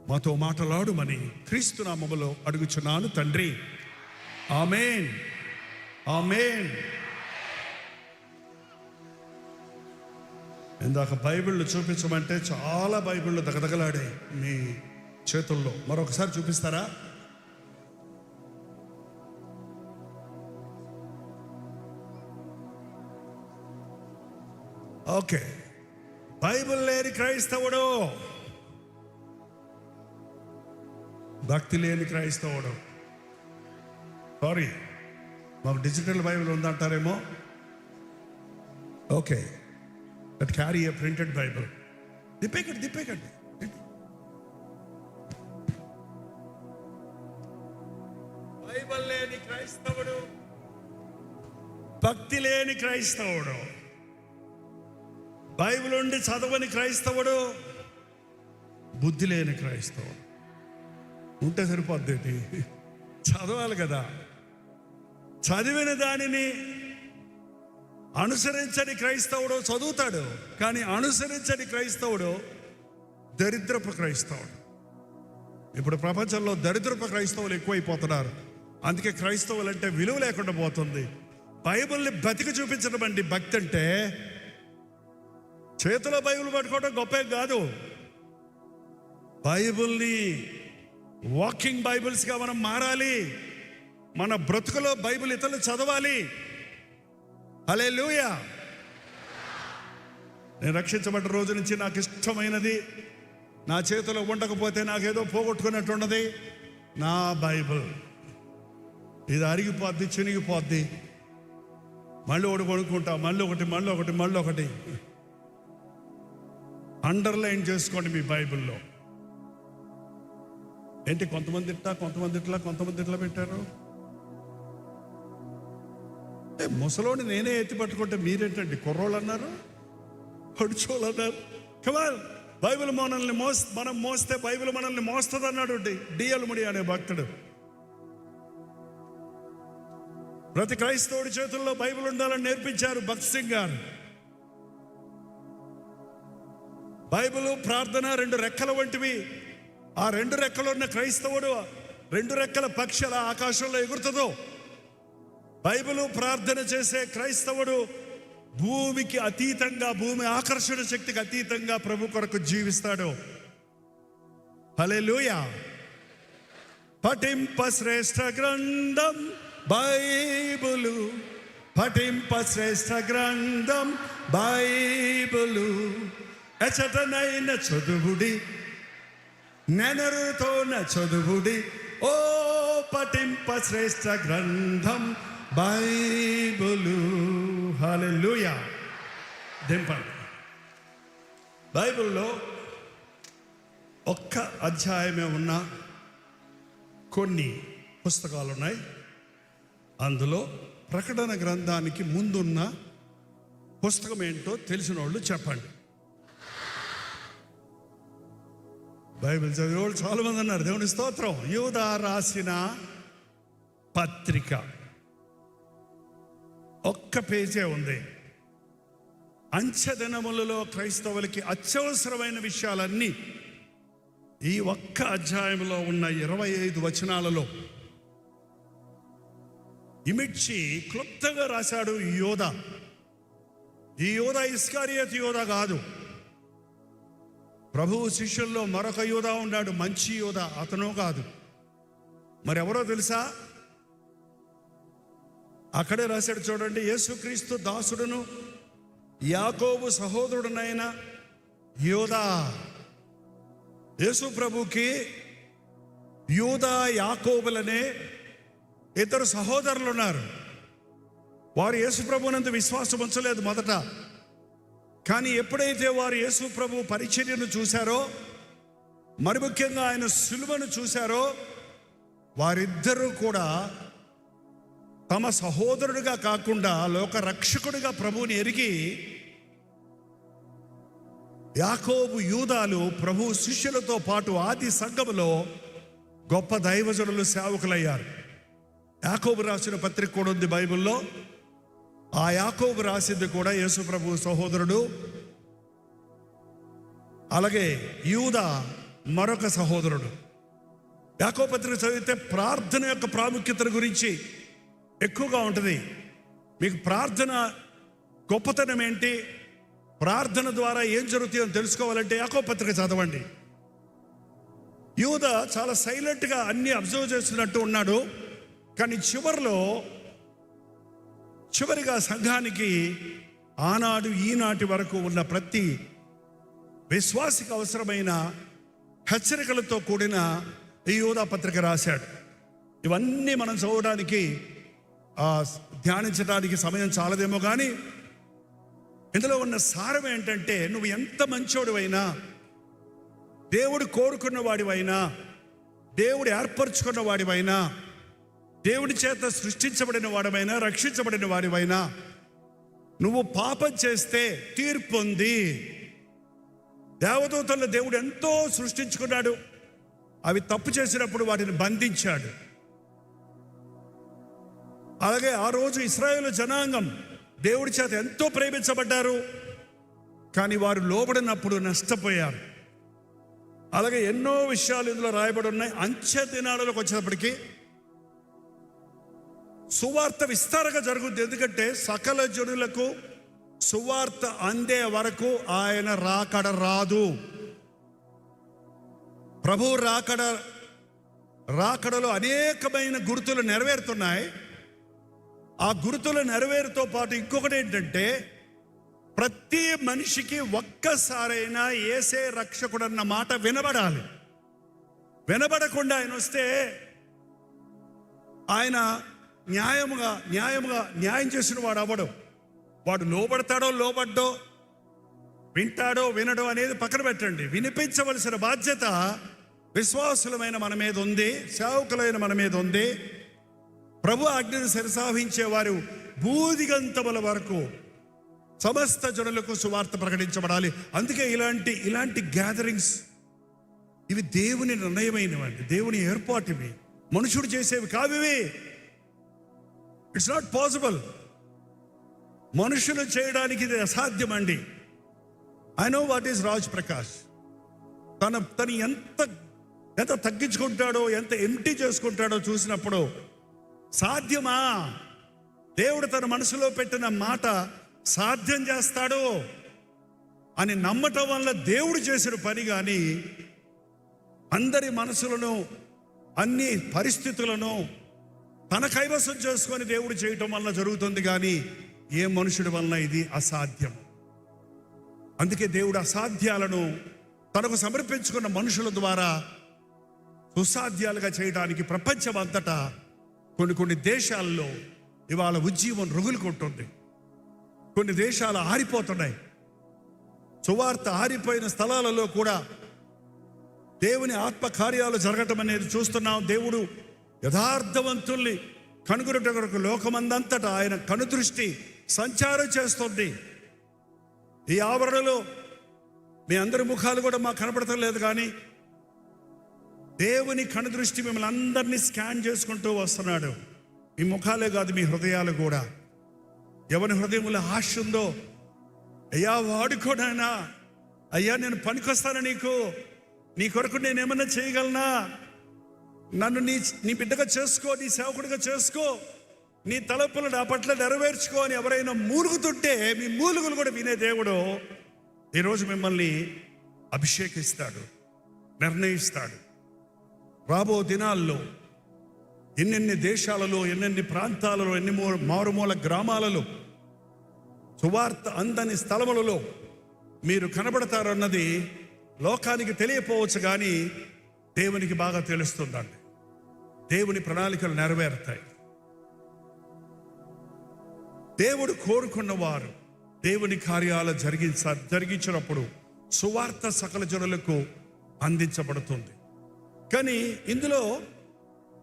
మాతో మాట్లాడుమని క్రీస్తు నామములో అడుగుచున్నాను తండ్రి. ఆమేన్, ఆమేన్. ఇందాక బైబిళ్ళు చూపించమంటే చాలా బైబిళ్ళు దగదగలాడాయి మీ చేతుల్లో. మరొకసారి చూపిస్తారా? ఓకే. బైబిల్ లేని క్రైస్తవుడు, భక్తి లేని క్రైస్తవుడు. సారీ, మాకు డిజిటల్ బైబిల్ ఉందంటారేమో. Okay, but carry a printed Bible. దిప్పేకండి. బైబిల్ లేని క్రైస్తవుడు, భక్తి లేని క్రైస్తవుడు, బైబిల్ ఉండి చదవని క్రైస్తవుడు, బుద్ధి లేని క్రైస్తవుడు. ఉంటే సరిపోద్దేంటి? చదవాలి కదా. చదివిన దానిని అనుసరించని క్రైస్తవుడు చదువుతాడు, కానీ అనుసరించని క్రైస్తవుడు దరిద్రపు క్రైస్తవుడు. ఇప్పుడు ప్రపంచంలో దరిద్రపు క్రైస్తవులు ఎక్కువైపోతున్నారు. అందుకే క్రైస్తవులు అంటే విలువ లేకుండా పోతుంది. బైబిల్ని బతికి చూపించడం అండి భక్తి అంటే. చేతిలో బైబిల్ పట్టుకోవడం గొప్పే కాదు. బైబిల్ని వాకింగ్ బైబిల్స్గా మనం మారాలి. మన బ్రతుకులో బైబిల్ ఇతరులు చదవాలి. హల్లెలూయా. నేను రక్షించబడ్డ రోజు నుంచి నాకు ఇష్టమైనది, నా చేతిలో ఉండకపోతే నాకేదో పోగొట్టుకున్నట్టున్నది, నా బైబిల్. ఇది అరిగిపోద్ది, చినిగిపోద్ది, మళ్ళీ ఒకటి కొనుక్కుంటా, మళ్ళీ ఒకటి. అండర్లైన్ చేసుకోండి మీ బైబిల్లో. ఏంటి కొంతమంది ఇట్లా పెట్టారు? ముసలోని నేనే ఎత్తి పట్టుకుంటే మీరేంటండి కుర్రోళ్ళు అన్నారు, పడుచోళ్ళు అన్నారు. కమాన్, బైబిల్ మనం మోస్తే బైబిల్ మనల్ని మోస్తుంది అన్నాడు డిఎల్ ముడి అనే భక్తుడు. ప్రతి క్రైస్తవుడి చేతుల్లో బైబిల్ ఉండాలని నేర్పించారు భక్త్ సింగ్ గారు. బైబిల్, ప్రార్థన రెండు రెక్కల వంటివి. ఆ రెండు రెక్కలు ఉన్న క్రైస్తవుడు రెండు రెక్కల పక్షుల ఆకాశంలో ఎగురుతుందో. బైబిల్, ప్రార్థన చేసే క్రైస్తవుడు భూమికి అతీతంగా, భూమి ఆకర్షణ శక్తికి అతీతంగా ప్రభు కొరకు జీవిస్తాడు. హల్లెలూయా. పఠింప శ్రేష్ఠ గ్రంథం బైబిలు, పఠింప శ్రేష్ఠ గ్రంథం బైబిలు, ఎచటనైన చదువుడి, నెనరుతోన చదువుడి, ఓ పఠింప శ్రేష్ఠ గ్రంథం బైబిలు. హల్లెలూయా. దింపండి. బైబిల్లో ఒక్క అధ్యాయమే ఉన్న కొన్ని పుస్తకాలు ఉన్నాయి. అందులో ప్రకటన గ్రంథానికి ముందున్న పుస్తకం ఏంటో తెలిసిన వాళ్ళు చెప్పండి. బైబిల్ చదివే వాళ్ళు చాలా మంది ఉన్నారు. దేవుని స్తోత్రం. యూదా రాసిన పత్రిక ఒక్క పేజే ఉంది. అంచెదినములలో క్రైస్తవులకి అత్యవసరమైన విషయాలన్నీ ఈ ఒక్క అధ్యాయంలో ఉన్న 25 వచనాలలో ఇమిడ్చి క్లుప్తంగా రాశాడు యోధా. ఈ యోధా ఇస్కారియోతు యోధా కాదు. ప్రభువు శిష్యుల్లో మరొక యోధా ఉన్నాడు, మంచి యోధా. అతను కాదు. మరెవరో తెలుసా? అక్కడే రాశాడు చూడండి. యేసుక్రీస్తు దాసుడును యాకోబు సహోదరుడునైన యోధా. యేసు ప్రభుకి యూదా, యాకోబులనే ఇద్దరు సహోదరులు ఉన్నారు. వారు యేసు ప్రభునందు విశ్వాసం ఉంచలేదు మొదట. కానీ ఎప్పుడైతే వారు యేసు ప్రభు పరిచర్యను చూశారో, మరి ముఖ్యంగా ఆయన సిలువను చూశారో వారిద్దరూ కూడా తమ సహోదరుడిగా కాకుండా లోక రక్షకుడిగా ప్రభువుని ఎరిగి యాకోబు యూదాలు ప్రభు శిష్యులతో పాటు ఆది సంఘములో గొప్ప దైవజనులు సేవకులయ్యారు. యాకోబు రాసిన పత్రిక కూడా ఉంది బైబిల్లో. ఆ యాకోబు రాసింది కూడా యేసు ప్రభు సహోదరుడు. అలాగే యూదా మరొక సహోదరుడు. యాకోబు పత్రిక చదివితే ప్రార్థన యొక్క ప్రాముఖ్యత గురించి ఎక్కువగా ఉంటుంది. మీకు ప్రార్థన గొప్పతనం ఏంటి, ప్రార్థన ద్వారా ఏం జరుగుతుందో తెలుసుకోవాలంటే యాకోబు పత్రిక చదవండి. యూదా చాలా సైలెంట్గా అన్ని అబ్జర్వ్ చేస్తున్నట్టు ఉన్నాడు. కానీ చివరిగా సంఘానికి ఆనాడు ఈనాటి వరకు ఉన్న ప్రతి విశ్వాసికి అవసరమైన హెచ్చరికలతో కూడిన ఈ యూదా పత్రిక రాశాడు. ఇవన్నీ మనం చదవడానికి ధ్యానించడానికి సమయం చాలదేమో, కానీ ఇందులో ఉన్న సారం ఏంటంటే, నువ్వు ఎంత మంచోడివైనా, దేవుడు కోరుకున్న వాడివైనా, దేవుడు ఏర్పరచుకున్న వాడివైనా, దేవుడి చేత సృష్టించబడిన వాడివైనా, రక్షించబడిన వాడివైనా, నువ్వు పాపం చేస్తే తీర్పు ఉంది. దేవదూతలను దేవుడు ఎంతో సృష్టించుకున్నాడు. అవి తప్పు చేసినప్పుడు వాటిని బంధించాడు. అలాగే ఆ రోజు ఇశ్రాయేలు జనాంగం దేవుడి చేత ఎంతో ప్రేమించబడ్డారు, కానీ వారు లోబడినప్పుడు నష్టపోయారు. అలాగే ఎన్నో విషయాలు ఇందులో రాయబడి ఉన్నాయి. అంచె దినాలలోకి వచ్చేటప్పటికి సువార్త విస్తారంగా జరుగుతుంది. ఎందుకంటే సకల జనులకు సువార్త అందే వరకు ఆయన రాకడ రాదు. ప్రభు రాకడలో అనేకమైన గుర్తులు నెరవేరుతున్నాయి. ఆ గుర్తుల నెరవేరుతో పాటు ఇంకొకటి ఏంటంటే, ప్రతి మనిషికి ఒక్కసారైనా యేసే రక్షకుడన్న మాట వినబడాలి. వినబడకుండా ఆయన వస్తే ఆయన న్యాయం చేసిన వాడు అవ్వడు. వాడు లోబడతాడో లోబడ్డో, వింటాడో వినడో అనేది పక్కన పెట్టండి. వినిపించవలసిన బాధ్యత విశ్వాసులమైన మన మీద ఉంది, సేవకులైన మన మీద ఉంది. ప్రభు ఆజ్ఞను శిరసావహించే వారు భూదిగంతముల వరకు సమస్త జనులకు సువార్త ప్రకటించబడాలి. అందుకే ఇలాంటి గ్యాదరింగ్స్ ఇవి దేవుని నిర్ణయమైనవండి, దేవుని ఏర్పాటు. ఇవి మనుషుడు చేసేవి కావివి. It's not possible. మనుషులు చేయడానికి ఇది అసాధ్యం అండి. I know what is Raj Prakash. తను ఎంత తగ్గించుకుంటాడో, ఎంత ఎంటీ చేసుకుంటాడో చూసినప్పుడు, సాధ్యమా దేవుడు తన మనసులో పెట్టిన మాట సాధ్యం చేస్తాడు అని నమ్మటం వల్ల దేవుడు చేసిన పని. కానీ అందరి మనసులను, అన్ని పరిస్థితులను తన కైవసం చేసుకొని దేవుడు చేయటం వల్ల జరుగుతుంది. కానీ ఏ మనుషుడి వలన ఇది అసాధ్యం. అందుకే దేవుడు అసాధ్యాలను తనకు సమర్పించుకున్న మనుషుల ద్వారా సుసాధ్యాలుగా చేయడానికి ప్రపంచం అంతటా కొన్ని దేశాల్లో ఇవాళ ఉజ్జీవం రగులుకుంటుంది. కొన్ని దేశాలు ఆరిపోతున్నాయి. సువార్త ఆరిపోయిన స్థలాలలో కూడా దేవుని ఆత్మకార్యాలు జరగటం అనేది చూస్తున్నాం. దేవుడు యథార్థవంతుల్ని కనుగొనుట కొరకు లోకమందంతటా ఆయన కనుదృష్టి సంచారం చేస్తుంది. ఈ ఆవరణలో మీ అందరి ముఖాలు కూడా మాకు కనపడటం లేదు, కానీ దేవుని కనుదృష్టి మిమ్మల్ని అందరినీ స్కాన్ చేసుకుంటూ వస్తున్నాడు. మీ ముఖాలే కాదు, మీ హృదయాలు కూడా. ఎవరి హృదయంలో ఆశ ఉందో, అయ్యా వాడుకోనైనా, అయ్యా నేను పనికొస్తాను, నీ కొరకు నేనేమన్నా చేయగలనా, నన్ను నీ బిడ్డగా చేసుకో, నీ సేవకుడిగా చేసుకో, నీ తలపులు నా పట్ల నెరవేర్చుకో అని ఎవరైనా మూలుగుతుంటే మీ మూలుగులు కూడా వినే దేవుడు ఈరోజు మిమ్మల్ని అభిషేకిస్తాడు, నిర్ణయిస్తాడు. రాబో దినాల్లో ఎన్నెన్ని దేశాలలో, ఎన్నెన్ని ప్రాంతాలలో, ఎన్ని మారుమూల గ్రామాలలో, సువార్త అందని స్థలములలో మీరు కనబడతారన్నది లోకానికి తెలియపోవచ్చు, కానీ దేవునికి బాగా తెలుస్తుందండి. దేవుని ప్రణాళికలు నెరవేరుతాయి. దేవుడు కోరుకున్నవారు దేవుని కార్యాలు జరిగించినప్పుడు సువార్త సకల జనులకు అందించబడుతుంది. కానీ ఇందులో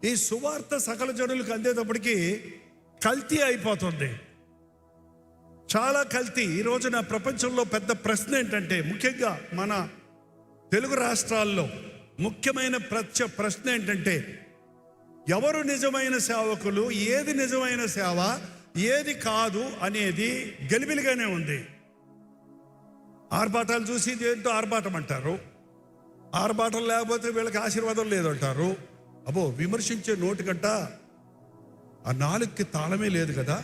ఈ సువార్త సకల జనులకు అందేటప్పటికీ కల్తీ అయిపోతుంది, చాలా కల్తీ. ఈ రోజున ప్రపంచంలో పెద్ద ప్రశ్న ఏంటంటే, ముఖ్యంగా మన తెలుగు రాష్ట్రాల్లో ముఖ్యమైన ప్రశ్న ఏంటంటే, ఎవరు నిజమైన సేవకులు, ఏది నిజమైన సేవ, ఏది కాదు అనేది గలిబిలిగానే ఉంది. ఆర్భాటాలు చూసి దేంతో ఆర్భాటం అంటారు, ఆర్భాటం లేకపోతే వీళ్ళకి ఆశీర్వాదం లేదంటారు. అబ్బో, విమర్శించే నోటికంట ఆ నాలుగుకి తాళమే లేదు కదా.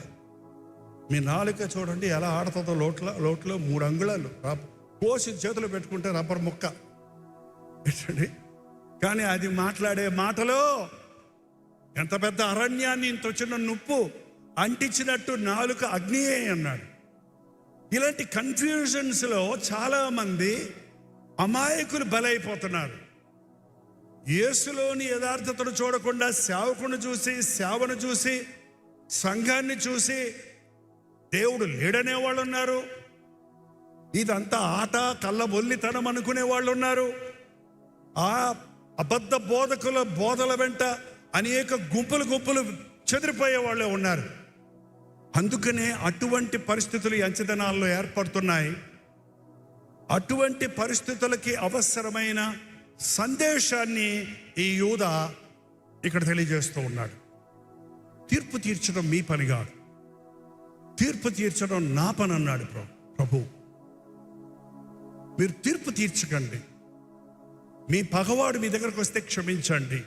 మీ నాలుక చూడండి ఎలా ఆడుతుందో, లోట్లో 3 అంగుళాలు కోసి చేతులు పెట్టుకుంటే రబ్బర్ ముక్క పెట్టండి. కానీ అది మాట్లాడే మాటలో ఎంత పెద్ద అరణ్యాన్ని ఇంత చిన్న నుప్పు అంటించినట్టు నాలుక అగ్నియే అన్నాడు. ఇలాంటి కన్ఫ్యూజన్స్లో చాలామంది అమాయకులు బలైపోతున్నారు. యేసులోని యథార్థతను చూడకుండా సేవకుని చూసి, సేవను చూసి, సంఘాన్ని చూసి దేవుడు లేడనే వాళ్ళు ఉన్నారు. ఇదంతా ఆట కళ్ళబొల్లితనం అనుకునే వాళ్ళు ఉన్నారు. ఆ అబద్ధ బోధకుల బోధల వెంట అనేక గుంపులు చెదిరిపోయే వాళ్ళే ఉన్నారు. అందుకనే అటువంటి పరిస్థితులు అంచెదనాల్లో ఏర్పడుతున్నాయి. అటువంటి పరిస్థితులకి అవసరమైన సందేశాన్ని ఈ యూద ఇక్కడ తెలియజేస్తూ ఉన్నాడు. తీర్పు తీర్చడం మీ పని కాదు, తీర్పు తీర్చడం నా పని అన్నాడు ప్రభు. మీరు తీర్పు తీర్చకండి, మీ పగవాడు మీ దగ్గరకు వస్తే క్షమించండి.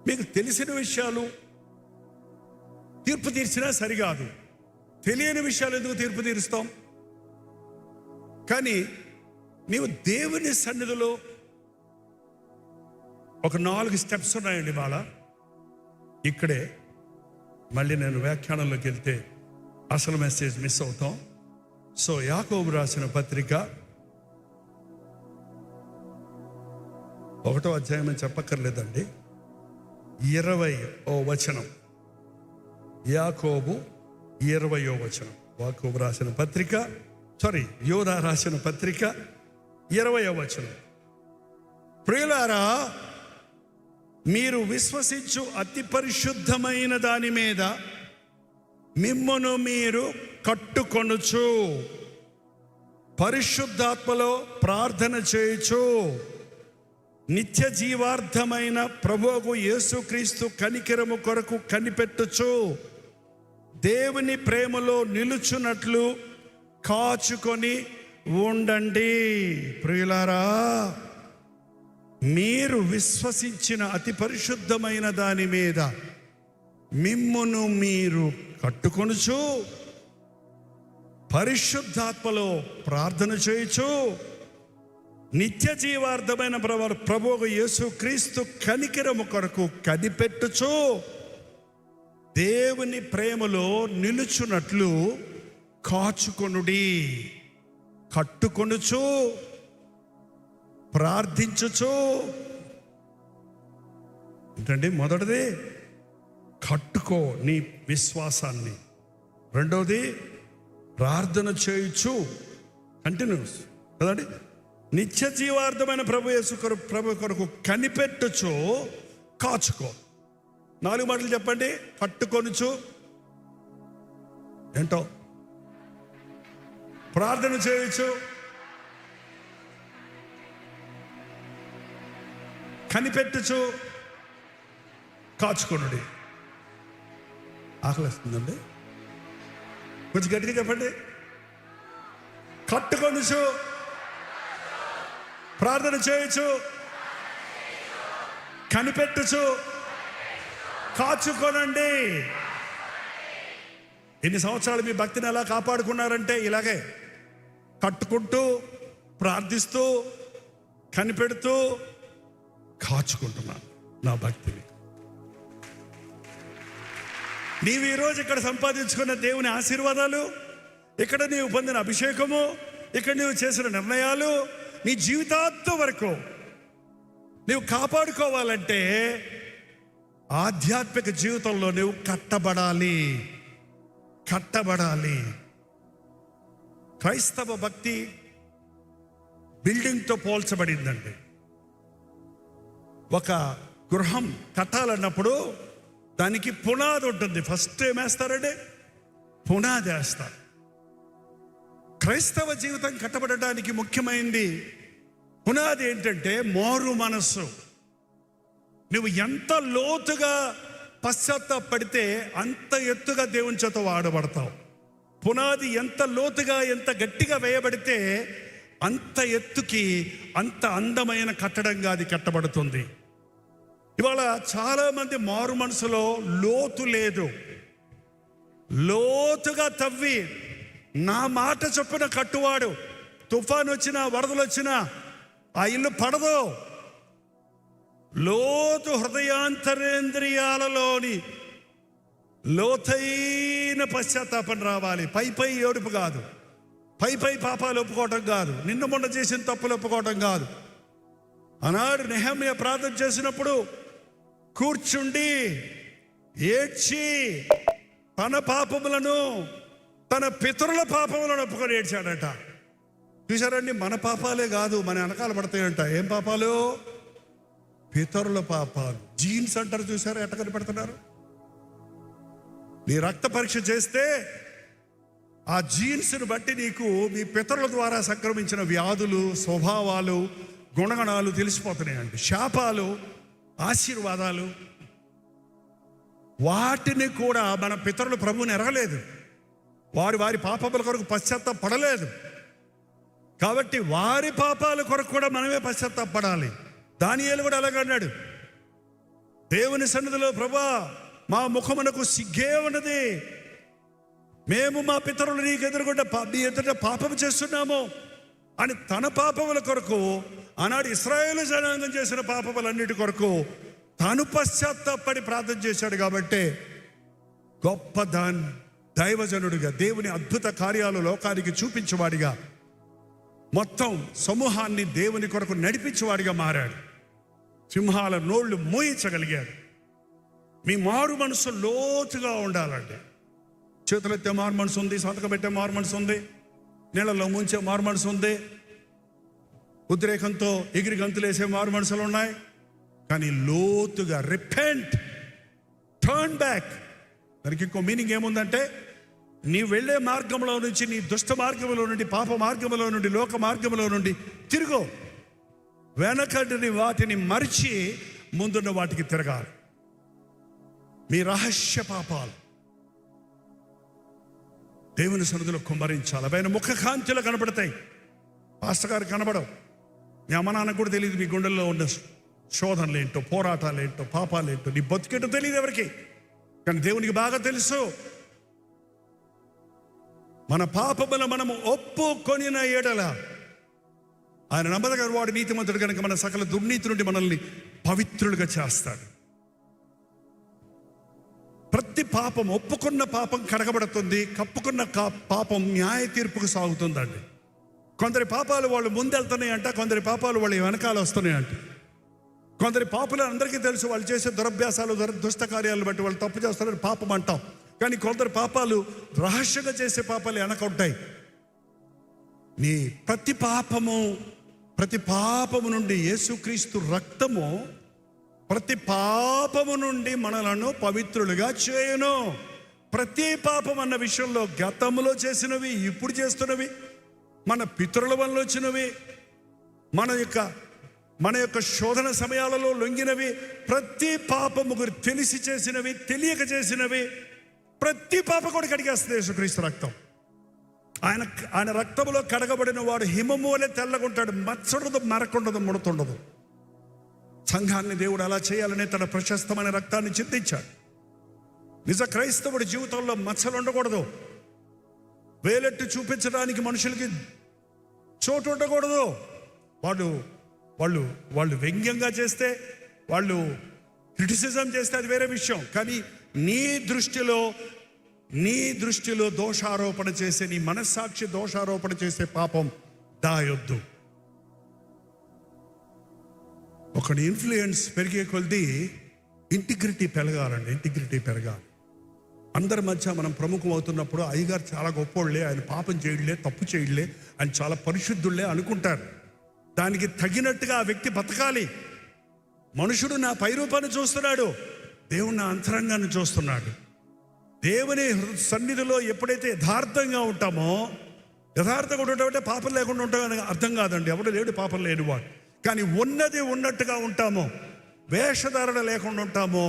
మీకు తెలిసిన విషయాలు తీర్పు తీర్చినా సరికాదు, తెలియని విషయాలు ఎందుకు తీర్పు తీరుస్తాం? కానీ నీవు దేవుని సన్నిధిలో ఒక 4 స్టెప్స్ ఉన్నాయండి. వాళ్ళ ఇక్కడే మళ్ళీ నేను వ్యాఖ్యానంలోకి వెళ్తే అసలు మెసేజ్ మిస్ అవుతాం. సో యాకోబు రాసిన పత్రిక 1వ అధ్యాయం అని చెప్పక్కర్లేదండి, 20వ వచనం. యాకోబు 20వ వచనం. యాకోబు రాసిన పత్రిక, యోధ రాసిన పత్రిక 20వ వచనం. ప్రియులారా, మీరు విశ్వసించు అతి పరిశుద్ధమైన దాని మీద మిమ్మును మీరు కట్టుకొనుచు, పరిశుద్ధాత్మలో ప్రార్థన చేయుచు, నిత్య జీవార్థమైన ప్రభువు యేసుక్రీస్తు కనికరము కొరకు కనిపెట్టుచు, దేవుని ప్రేమలో నిలుచున్నట్లు కాచుకొని ఉండండి. ప్రియులారా, మీరు విశ్వసించిన అతి పరిశుద్ధమైన దాని మీద మిమ్మును మీరు కట్టుకొనుచు, పరిశుద్ధాత్మలో ప్రార్థన చేయుచు, నిత్య జీవార్థమైన ప్రభువు యేసుక్రీస్తు కనికరము కొరకు కనిపెట్టుచు, దేవుని ప్రేమలో నిలుచున్నట్లు కాచుకొనుడి. కట్టుకొనుచు, ప్రార్థించుచు. ఏంటండి? మొదటిది కట్టుకో నీ విశ్వాసాన్ని, రెండవది ప్రార్థన చేయుచు, కంటిన్యూస్ కదండి. నిత్య జీవార్థమైన ప్రభు కొరకు కనిపెట్టుచు, కాచుకో. 4 మాటలు చెప్పండి. కట్టుకొనుచు ఏంటో, ప్రార్థన చేయొచ్చు, కనిపెట్టుచు, కాచుకొనుడి. ఆకలిస్తుందండి, కొంచెం గట్టిగా చెప్పండి. కట్టుకొనుచు, ప్రార్థన చేయొచ్చు, కనిపెట్టుచు, కాచుకోనండి. ఎన్ని సంవత్సరాలు మీ భక్తిని ఎలా కాపాడుకున్నారంటే ఇలాగే కట్టుకుంటూ, ప్రార్థిస్తూ, కనిపెడుతూ కాచుకుంటున్నాను నా భక్తిని. నీవు ఈరోజు ఇక్కడ సంపాదించుకున్న దేవుని ఆశీర్వాదాలు, ఇక్కడ నీవు పొందిన అభిషేకము, ఇక్కడ నీవు చేసిన నిర్ణయాలు నీ జీవితాంతం వరకు నీవు కాపాడుకోవాలంటే ఆధ్యాత్మిక జీవితంలో నువ్వు కట్టబడాలి. క్రైస్తవ భక్తి బిల్డింగ్తో పోల్చబడిందండి. ఒక గృహం కట్టాలన్నప్పుడు దానికి పునాది ఉంటుంది. ఫస్ట్ ఏమేస్తారండి? పునాది వేస్తారు. క్రైస్తవ జీవితం కట్టబడటానికి ముఖ్యమైనది పునాది ఏంటంటే మారు మనస్సు. నువ్వు ఎంత లోతుగా పశ్చాత్తాపడితే అంత ఎత్తుగా దేవుని చేత వాడబడతావు. పునాది ఎంత లోతుగా ఎంత గట్టిగా వేయబడితే అంత ఎత్తుకి అంత అందమైన కట్టడంగా అది కట్టబడుతుంది. ఇవాళ చాలామంది మారు మనసులో లోతు లేదు. లోతుగా తవ్వి నా మాట చొప్పున కట్టువాడు తుఫాను వచ్చినా వరదలు వచ్చినా ఆ ఇల్లు పడదు. లోతు హృదయాంతరేంద్రియాలలోని లోతైన పశ్చాత్తాపం రావాలి. పై ఏడుపు కాదు, పై పాపాలు ఒప్పుకోవటం కాదు, నిన్న మొన్న చేసిన తప్పులు ఒప్పుకోవటం కాదు. ఆనాడు నెహెమ్యా ప్రార్థన చేసినప్పుడు కూర్చుండి ఏడ్చి తన పాపములను తన పితరుల పాపములను ఒప్పుకొని ఏడ్చాడట. చూసారండి, మన పాపాలే కాదు, మన వెనకాల పడతాయంట. ఏం పాపాలు? పితరుల పాపాలు. జీన్స్ అంటారు, చూసారా ఎట్ట కనిపెడుతున్నారు? నీ రక్త పరీక్ష చేస్తే ఆ జీన్స్ను బట్టి నీకు మీ పితరుల ద్వారా సంక్రమించిన వ్యాధులు, స్వభావాలు, గుణగణాలు తెలిసిపోతున్నాయండి. శాపాలు, ఆశీర్వాదాలు, వాటిని కూడా మన పితరులు ప్రభువుని ఎరగలేదు. వారి పాపముల కొరకు పశ్చాత్తాపడలేదు. కాబట్టి వారి పాపాల కొరకు కూడా మనమే పశ్చాత్తాపడాలి. దానియేలు కూడా అలాగన్నాడు, దేవుని సన్నిధిలో ప్రభువా మా ముఖమునకు సిగ్గే ఉన్నది, మేము మా పితరులు నీకు ఎదురుగుండా మీ ఎదుట పాపం చేస్తున్నాము అని తన పాపముల కొరకు, ఆనాడు ఇశ్రాయేలు జనాంగం చేసిన పాపములన్నిటి కొరకు తాను పశ్చాత్తాపడి ప్రార్థన చేశాడు. కాబట్టి గొప్ప దైవజనుడిగా, దేవుని అద్భుత కార్యాలు లోకానికి చూపించేవాడిగా, మొత్తం సమూహాన్ని దేవుని కొరకు నడిపించేవాడిగా మారాడు. సింహాల నోళ్లు మోయించగలిగాడు. మీ మారు మనసు లోతుగా ఉండాలండి. చేతులెత్తే మారు మనసు ఉంది, సంతకం పెట్టే మారు మనసు ఉంది, నీళ్ళలో ముంచే మారు మనసు ఉంది, ఉద్రేకంతో ఎగిరి గంతులేసే మారు మనసులు ఉన్నాయి. కానీ లోతుగా రిపెంట్, టర్న్ బ్యాక్. దానికి ఇంకో మీనింగ్ ఏముందంటే, నీ వెళ్ళే మార్గంలో నుంచి, నీ దుష్ట మార్గంలో నుండి, పాప మార్గంలో నుండి, లోక మార్గంలో నుండి తిరుగు. వెనకటిని వాటిని మరిచి ముందున్న వాటికి తిరగాలి. మీ రహస్య పాపాలు దేవుని సన్నిధిలో కుమ్మరించాలి. ఆయన ముఖ కాంతిలో కనబడతాయి. పాస్టర్ గారు కనబడవు. మీ అమ్మ నాన్నకు కూడా తెలియదు మీ గుండెల్లో ఉన్న శోధనలు ఏంటో, పోరాటాలు ఏంటో, పాపాలు ఏంటో, నీ బతికేటో తెలియదు ఎవరికి. కానీ దేవునికి బాగా తెలుసు. మన పాపములను మనము ఒప్పుకొనిన ఎడల ఆయన నమ్మదగిన వాడు, నీతిమంతుడు కనుక మన సకల దుర్నీతి నుండి మనల్ని పవిత్రులుగా చేస్తాడు. ప్రతి పాపం, ఒప్పుకున్న పాపం కడగబడుతుంది, కప్పుకున్న పాపం న్యాయ తీర్పుకు సాగుతుందండి. కొందరి పాపాలు వాళ్ళు ముందెళ్తున్నాయంట, కొందరి పాపాలు వాళ్ళు వెనకాల వస్తున్నాయంట. కొందరి పాపులు అందరికీ తెలుసు, వాళ్ళు చేసే దురభ్యాసాలు, దుష్ట కార్యాలను బట్టి వాళ్ళు తప్పు చేస్తారని పాపం అంటాం. కానీ కొందరు పాపాలు రహస్యంగా చేసే పాపాలు వెనక ఉంటాయి. నీ ప్రతి పాపము నుండి యేసుక్రీస్తు రక్తము ప్రతి పాపము నుండి మనలను పవిత్రులుగా చేయును. ప్రతి పాపం అన్న విషయంలో గతంలో చేసినవి, ఇప్పుడు చేస్తున్నవి, మన పితరుల వల్ల వచ్చినవి, మన యొక్క శోధన సమయాలలో లొంగినవి, ప్రతి పాపము గురించి తెలిసి చేసినవి, తెలియక చేసినవి, ప్రతి పాప కూడా కడిగేస్తుంది యేసుక్రీస్తు రక్తం. ఆయన రక్తంలో కడగబడిన వాడు హిమము వలె తెల్లగుంటాడు, మచ్చడదు, మరకుండదు, ముడతుండదు. సంఘాన్ని దేవుడు అలా చేయాలనే తన ప్రశస్తమైన రక్తాన్ని చిందించాడు. నిజ క్రైస్తవుడి జీవితంలో మచ్చలు ఉండకూడదు. వేలెట్టి చూపించడానికి మనుషులకి చోటు ఉండకూడదు. వాళ్ళు వ్యంగ్యంగా చేస్తే, వాళ్ళు క్రిటిసిజం చేస్తే అది వేరే విషయం. కానీ నీ దృష్టిలో దోషారోపణ చేసే, నీ మనస్సాక్షి దోషారోపణ చేసే పాపం దాయొద్దు. ఒకటి ఇన్ఫ్లుయెన్స్ పెరిగే కొద్దీ ఇంటిగ్రిటీ పెరగాలండి. ఇంటిగ్రిటీ పెరగాలి. అందరి మధ్య మనం ప్రముఖం అవుతున్నప్పుడు అయ్యగారు చాలా గొప్పోళ్ళే, ఆయన పాపం చేయడలే, తప్పు చేయడలే, ఆయన చాలా పరిశుద్ధుళ్ళే అనుకుంటారు. దానికి తగినట్టుగా ఆ వ్యక్తి బతకాలి. మనుషుడు నా పై రూపాన్ని చూస్తున్నాడు, దేవుడు నా అంతరంగాన్ని చూస్తున్నాడు. దేవుని సన్నిధిలో ఎప్పుడైతే యథార్థంగా ఉంటామో, యథార్థంగా ఉంటామంటే పాపం లేకుండా ఉంటామని అర్థం కాదండి. ఎవడు లేడు పాపం లేనివాడు. కానీ ఉన్నది ఉన్నట్టుగా ఉంటామో, వేషధారణ లేకుండా ఉంటామో,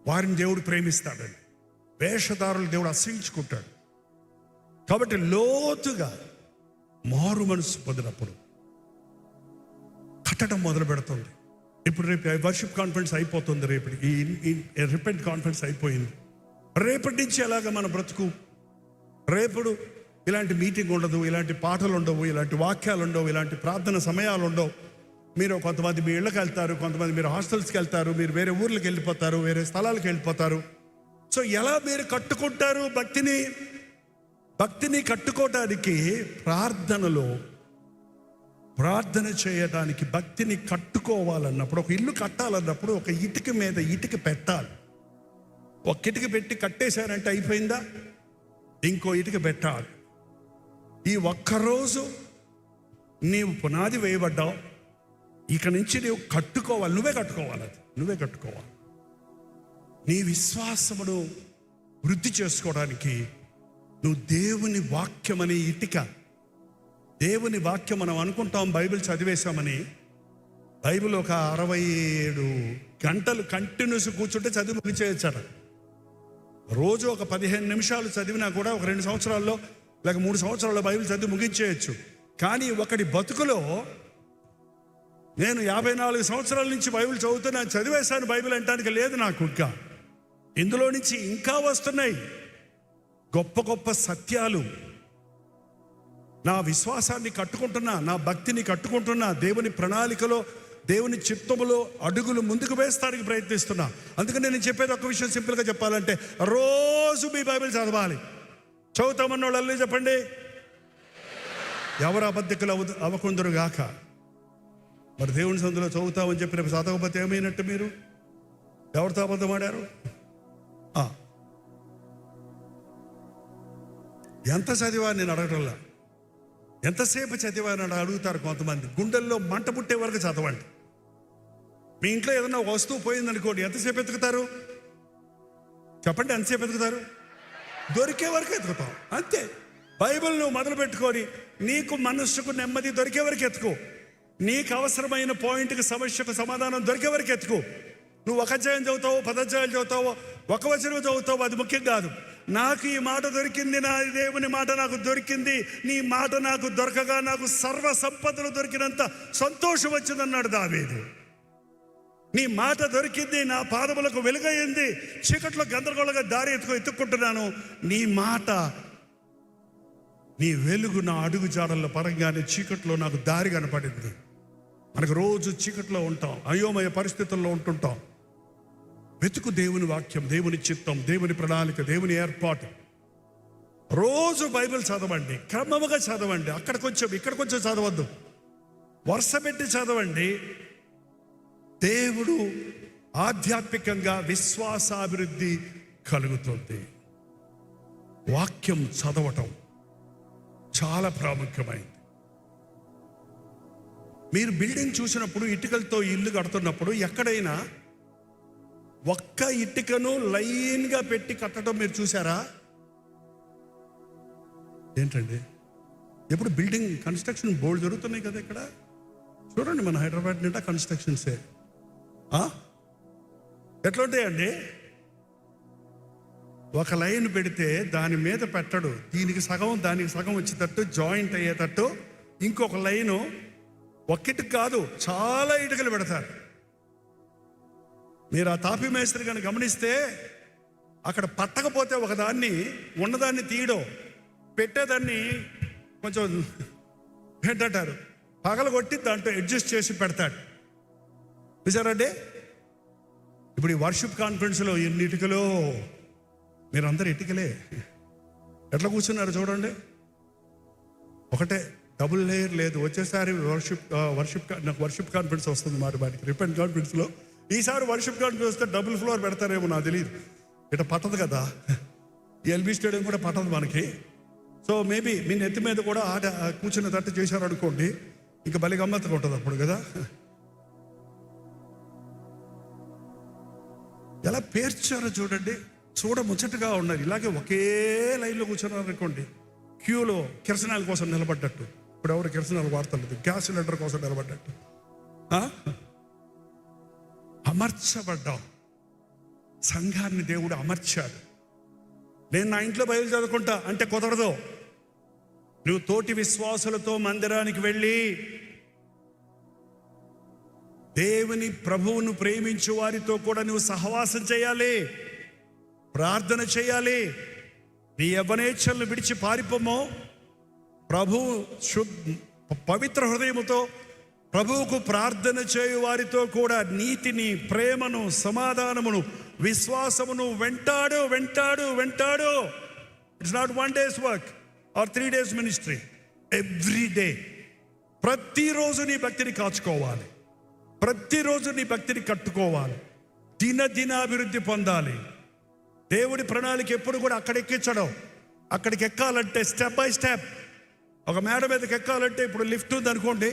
వారిని దేవుడు ప్రేమిస్తాడండి. వేషధారులు దేవుడు అసహించుకుంటాడు. కాబట్టి లోతుగా మారు మనసు పొందినప్పుడు కట్టడం మొదలు పెడుతుంది. ఇప్పుడు రేపు వర్షిప్ కాన్ఫరెన్స్ అయిపోతుంది. రేపటికి ఈ రిపెంట్ కాన్ఫరెన్స్ అయిపోయింది. రేపటి నుంచి ఎలాగ మన బ్రతుకు, రేపుడు ఇలాంటి మీటింగ్ ఉండదు, ఇలాంటి పాటలు ఉండవు, ఇలాంటి వాక్యాలు ఉండవు, ఇలాంటి ప్రార్థన సమయాలు ఉండవు. మీరు కొంతమంది మీ ఇళ్ళకి వెళ్తారు, కొంతమంది మీరు హాస్టల్స్కి వెళ్తారు, మీరు వేరే ఊర్లకు వెళ్ళిపోతారు, వేరే స్థలాలకు వెళ్ళిపోతారు. సో ఎలా మీరు కట్టుకుంటారు భక్తిని కట్టుకోవటానికి ప్రార్థన చేయడానికి, భక్తిని కట్టుకోవాలన్నప్పుడు, ఒక ఇల్లు కట్టాలన్నప్పుడు ఒక ఇటుక మీద ఇటుక పెట్టాలి. ఒక ఇటుక పెట్టి కట్టేశారంటే అయిపోయిందా? ఇంకో ఇటుక పెట్టాలి. ఈ ఒక్కరోజు నీవు పునాది వేయబడ్డావు, ఇక నుంచి నీవు కట్టుకోవాలి. నువ్వే కట్టుకోవాలి. నీ విశ్వాసమును వృద్ధి చేసుకోవడానికి నువ్వు దేవుని వాక్యం అనే ఇటుక, దేవుని వాక్యం మనం అనుకుంటాం బైబిల్ చదివేశామని. బైబిల్ ఒక 67 గంటలు కంటిన్యూస్ కూర్చుంటే చదివి ముగించేయచ్చారు. రోజు ఒక 15 నిమిషాలు చదివినా కూడా ఒక 2 సంవత్సరాల్లో లేక 3 సంవత్సరాల్లో బైబిల్ చదివి ముగించేయచ్చు. కానీ ఒకటి బతుకులో నేను 54 సంవత్సరాల నుంచి బైబిల్ చదువుతున్నా, చదివేశాను బైబిల్ అంటానికి లేదు నాకు. ఇంకా ఇందులో నుంచి ఇంకా వస్తున్నాయి గొప్ప గొప్ప సత్యాలు. నా విశ్వాసాన్ని కట్టుకుంటున్నా, నా భక్తిని కట్టుకుంటున్నా, దేవుని ప్రణాళికలో, దేవుని చిత్తములో అడుగులు ముందుకు వేస్తానికి ప్రయత్నిస్తున్నా. అందుకని నేను చెప్పేది ఒక విషయం, సింపుల్గా చెప్పాలంటే రోజు మీ బైబిల్ చదవాలి. చదువుతామన్న వాళ్ళు అల్లే చెప్పండి. ఎవరు అబద్ధికులు అవ్వకుందరు గాక. మరి దేవుని సందులో చదువుతామని చెప్పి రేపు చదవకపోతే ఏమైనట్టు? మీరు ఎవరితో అబద్ధం ఆడారు? ఎంత చదివా నేను అడగటంలా, ఎంతసేపు చదివాని అడుగుతారు కొంతమంది. గుండెల్లో మంట పుట్టే వరకు చదవండి. మీ ఇంట్లో ఏదైనా ఒక వస్తువు పోయిందనుకోండి, ఎంతసేపు ఎత్తుకుతారు చెప్పండి? ఎంతసేపు ఎత్తుకుతారు? దొరికే వరకు ఎత్తుకుతాం, అంతే. బైబిల్ నువ్వు మొదలు పెట్టుకొని నీకు మనస్సుకు నెమ్మది దొరికే వరకు ఎత్తుకో. నీకు అవసరమైన పాయింట్కి, సమస్యకు సమాధానం దొరికే వరకు ఎత్తుకో. నువ్వు 1 అధ్యాయం చదువుతావో 10 అధ్యాయాలు చదువుతావో 1 వచనం చదువుతావో అది ముఖ్యం కాదు. నాకు ఈ మాట దొరికింది, నా దేవుని మాట నాకు దొరికింది, నీ మాట నాకు దొరకగా నాకు సర్వ సంపదలు దొరికినంత సంతోషం వచ్చిందన్నాడు దావీదు. నీ మాట దొరికింది, నా పాదములకు వెలుగయ్యింది, చీకట్లో గందరగోళంగా దారి ఎత్తుకుంటున్నాను. నీ మాట, నీ వెలుగు నా అడుగు జాడల్లో పరంగానే చీకట్లో నాకు దారి కనపడింది. మనకు రోజు చీకట్లో ఉంటాం, అయోమయ పరిస్థితుల్లో ఉంటుంటాం. వెతుకు దేవుని వాక్యం, దేవుని చిత్తం, దేవుని ప్రణాళిక, దేవుని ఏర్పాటు. రోజు బైబిల్ చదవండి, క్రమముగా చదవండి. అక్కడ కొంచెం ఇక్కడ కొంచెం చదవద్దు, వరుస పెట్టి చదవండి. దేవుడు ఆధ్యాత్మికంగా విశ్వాసాభివృద్ధి కలుగుతుంది. వాక్యం చదవటం చాలా ప్రాముఖ్యమైంది. మీరు బిల్డింగ్ చూసినప్పుడు, ఇటుకలతో ఇల్లు కడుతున్నప్పుడు ఎక్కడైనా ఒక్క ఇటుకను లైన్గా పెట్టి కట్టడం మీరు చూసారా? ఏంటండి, ఎప్పుడు బిల్డింగ్ కన్స్ట్రక్షన్ బోర్డు జరుగుతున్నాయి కదా ఇక్కడ. చూడండి, మన హైదరాబాద్ నిండా కన్స్ట్రక్షన్సే. ఎట్లా ఉంటాయండి? ఒక లైన్ పెడితే దాని మీద పెట్టడు, దీనికి సగం దానికి సగం వచ్చేటట్టు జాయింట్ అయ్యేటట్టు ఇంకొక లైను. ఒక్కిటికి కాదు, చాలా ఇటుకలు పెడతారు. మీరు ఆ తాపి మేస్త్రి కానీ గమనిస్తే అక్కడ పట్టకపోతే ఒకదాన్ని ఉన్నదాన్ని తీయడం, పెట్టేదాన్ని కొంచెం ఏంటంటారు పగలగొట్టి దాంట్లో అడ్జస్ట్ చేసి పెడతాడు. చూసారండి? ఇప్పుడు ఈ వర్షిప్ కాన్ఫరెన్స్లో ఎన్ని ఇటుకలో, మీరందరూ ఇటుకలే. ఎట్లా కూర్చున్నారు చూడండి. ఒకటే, డబుల్ లేయర్ లేదు. వచ్చేసారి నాకు వర్షిప్ కాన్ఫరెన్స్ వస్తుంది వాటికి రిపెంట్ కాన్ఫరెన్స్లో. ఈసారి వర్షిప్ కాన్ఫరెన్స్ వస్తే డబుల్ ఫ్లోర్ పెడతారేమో, నాకు తెలియదు. ఇట్లా పట్టదు కదా, ఈ ఎల్బీ స్టేడియం కూడా పట్టదు మనకి. సో మేబీ మీ నెత్తి మీద కూడా ఆట కూర్చున్న తట్టు చేశారు అనుకోండి, ఇంకా బలి గమ్మత్తుగా ఉంటుంది అప్పుడు కదా. ఎలా పేర్చారో చూడండి, చూడ ముచ్చటగా ఉన్నారు. ఇలాగే ఒకే లైన్లో కూర్చున్నారు అనుకోండి, క్యూలో కిరసనాల కోసం నిలబడ్డట్టు. ఇప్పుడు ఎవరు కిరసనాలు వాడతలేదు, గ్యాస్ సిలిండర్ కోసం నిలబడ్డట్టు. అమర్చబడ్డాం. సంఘాన్ని దేవుడు అమర్చాడు. నేను నా ఇంట్లో బైబిల్ చదువుకుంటా అంటే కుదరదు. నువ్వు తోటి విశ్వాసులతో మందిరానికి వెళ్ళి దేవుని ప్రభువును ప్రేమించు వారితో కూడా నువ్వు సహవాసం చేయాలి, ప్రార్థన చేయాలి. నీ యవ్వనేచ్ఛలను విడిచి పారిపోమో. ప్రభువు పవిత్ర హృదయముతో ప్రభువుకు ప్రార్థన చేయు వారితో కూడా నీతిని, ప్రేమను, సమాధానమును, విశ్వాసమును వెంటాడు. It's not 1 day's work or 3 days ministry. Every day, ప్రతిరోజు నీ భక్తిని కాచుకోవాలి, ప్రతిరోజు నీ భక్తిని కట్టుకోవాలి, దినాభివృద్ధి పొందాలి. దేవుడి ప్రణాళిక ఎప్పుడు కూడా అక్కడెక్కించడం. అక్కడికి ఎక్కాలంటే స్టెప్ బై స్టెప్. ఒక మేడ మీదకి ఎక్కాలంటే ఇప్పుడు లిఫ్ట్ ఉంది అనుకోండి,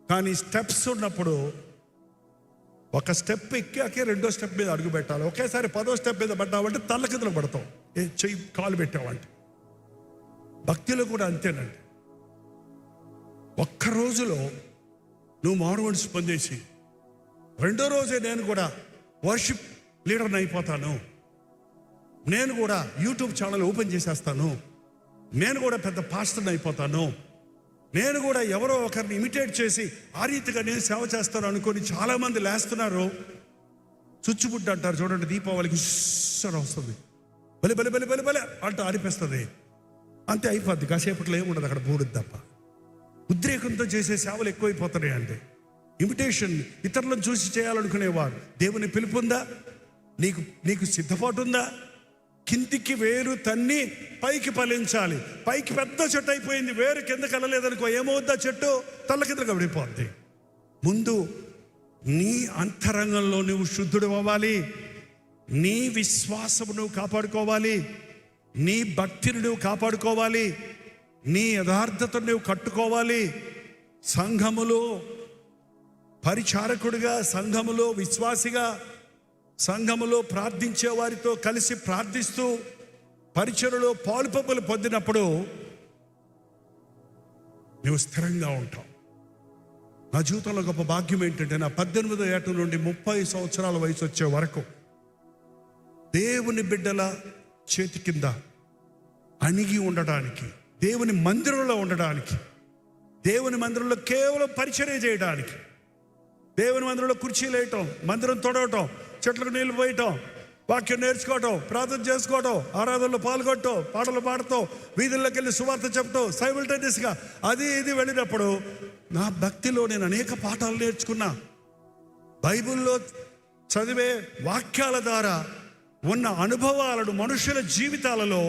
కానీ స్టెప్స్ ఉన్నప్పుడు ఒక స్టెప్ ఎక్కాకే 2వ స్టెప్ మీద అడుగు పెట్టాలి. ఒకేసారి 10వ స్టెప్ మీద పడ్డావంటే తల్ల కిందలు పడతాం. చెయ్యి కాలు పెట్టావంటే. భక్తిలో కూడా అంతేనండి. ఒక్క రోజులో నువ్వు మారుమనసు పొందేసి 2వ రోజే నేను కూడా వర్షిప్ లీడర్ని అయిపోతాను, నేను కూడా యూట్యూబ్ ఛానల్ ఓపెన్ చేసేస్తాను, నేను కూడా పెద్ద పాస్టర్ని అయిపోతాను, నేను కూడా ఎవరో ఒకరిని ఇమిటేట్ చేసి ఆ రీతిగా నేను సేవ చేస్తాను అనుకొని చాలామంది లేస్తున్నారు. చుచ్చుబుడ్డ అంటారు చూడండి, దీపావళికి వస్తుంది, బలి బలి బలి బలి బలి అంటూ ఆరిపేస్తుంది. అంతే, అయిపోద్ది. కాసేపట్లో ఏముండదు అక్కడ, బూడిది తప్ప. ఉద్రేకంతో చేసే సేవలు ఎక్కువైపోతున్నాయి. అంటే ఇమిటేషన్, ఇతరులను చూసి చేయాలనుకునేవారు. దేవుని పిలుపుందా? నీకు సిద్ధపాటు ఉందా? కిందికి వేరు తన్ని పైకి ఫలించాలి. పైకి పెద్ద చెట్టు అయిపోయింది, వేరు కిందకి వెళ్ళలేదనుకో, ఏమవుద్దా? చెట్టు తల్ల కిందకి పడిపోద్ది. ముందు నీ అంతరంగంలో నువ్వు శుద్ధుడు అవ్వాలి, నీ విశ్వాసము నువ్వు కాపాడుకోవాలి, నీ భక్తిని నువ్వు కాపాడుకోవాలి, నీ యథార్థతను నువ్వు కట్టుకోవాలి. సంఘములో పరిచారకుడిగా, సంఘములో విశ్వాసిగా, సంఘములో ప్రార్థించే వారితో కలిసి ప్రార్థిస్తూ పరిచర్యలో పాలుపంపులు పొందినప్పుడు నువ్వు స్థిరంగా ఉంటావు. నా జీవితంలో గొప్ప భాగ్యం ఏంటంటే, నా 18వ ఏట నుండి 30 సంవత్సరాల వయసు వచ్చే వరకు దేవుని బిడ్డల చేతి కింద అణిగి ఉండడానికి, దేవుని మందిరంలో ఉండడానికి, దేవుని మందిరంలో కేవలం పరిచర్య చేయడానికి, దేవుని మందిరంలో కుర్చీలు వేయటం, మందిరం తొడవటం, చెట్లకు నీళ్లు పోయటం, వాక్యం నేర్చుకోవటం, ప్రార్థన చేసుకోవటం, ఆరాధనలో పాల్గొనటం, పాటలు పాడటం, వీధుల్లోకి వెళ్ళి సువార్త చెప్పటం, సైమల్టేనియస్గా అది ఇది వెళ్ళినప్పుడు నా భక్తిలో నేను అనేక పాఠాలు నేర్చుకున్నా. బైబిల్లో చదివే వాక్యాల ద్వారా ఉన్న అనుభవాలను మనుషుల జీవితాలలో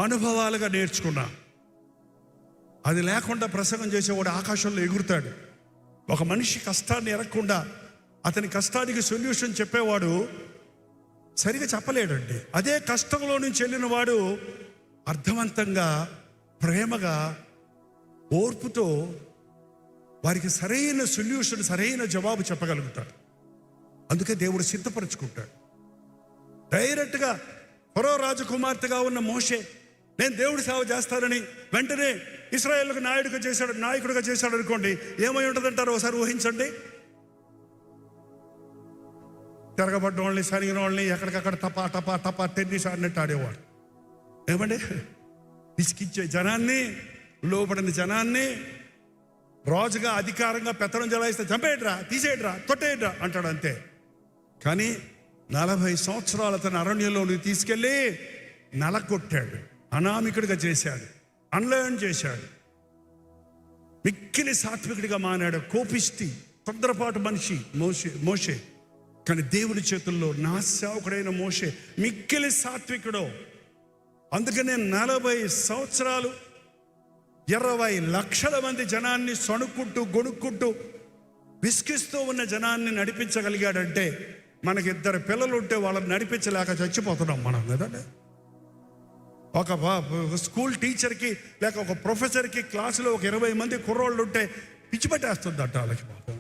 అనుభవాలుగా నేర్చుకున్నా. అది లేకుండా ప్రసంగం చేసేవాడు ఆకాశంలో ఎగురుతాడు. ఒక మనిషి కష్టాన్ని ఎరగకుండా అతని కష్టానికి సొల్యూషన్ చెప్పేవాడు సరిగా చెప్పలేడండి. అదే కష్టంలో నుంచి వెళ్ళిన వాడు అర్థవంతంగా, ప్రేమగా, ఓర్పుతో వారికి సరైన సొల్యూషన్, సరైన జవాబు చెప్పగలుగుతాడు. అందుకే దేవుడు సిద్ధపరచుకుంటాడు. డైరెక్ట్గా ఫరో రాజకుమార్తెగా ఉన్న మోషే నేను దేవుడి సేవ చేస్తానని వెంటనే ఇశ్రాయేలుకు నాయకుడిగా చేశాడు అనుకోండి, ఏమై ఉంటుందంటారు ఒకసారి ఊహించండి. తిరగబడ్డ వాళ్ళని, సరిగిన వాళ్ళని ఎక్కడికక్కడ టపా టపా టపా టెన్నిస్ ఆడినట్టు ఆడేవాడు. ఏమండి, విసికిచ్చే జనాన్ని, లోపడిన జనాన్ని రాజుగా అధికారంగా పెత్తనం జలాయిస్తే చంపేయడ్రా, తీసేయడ్రా, తొట్టేయడ్రా అంటాడు అంతే. కానీ 40 సంవత్సరాలు అతను అరణ్యంలోకి తీసుకెళ్ళి నలకొట్టాడు, అనామికుడిగా చేశాడు, అన్లర్న్ చేశాడు, మిక్కిలి సాత్వికుడిగా మానాడు. కోపిష్టి, తొందరపాటు మనిషి మోషే. కానీ దేవుడి చేతుల్లో నా సేవకుడైన మోషే మిక్కిలి సాత్వికుడు. అందుకనే 40 సంవత్సరాలు 20 లక్షల మంది జనాన్ని సణుక్కుంటూ, గొణుక్కుంటూ, విసిగిస్తూ ఉన్న జనాన్ని నడిపించగలిగాడంటే, మనకి 2 పిల్లలు ఉంటే వాళ్ళని నడిపించలేక చచ్చిపోతున్నాం మనం కదండి. ఒక స్కూల్ టీచర్కి లేక ఒక ప్రొఫెసర్కి క్లాసులో ఒక 20 మంది కుర్రోళ్ళు ఉంటే పిచ్చి పట్టేస్తుంది అంట వాళ్ళకి. పాపం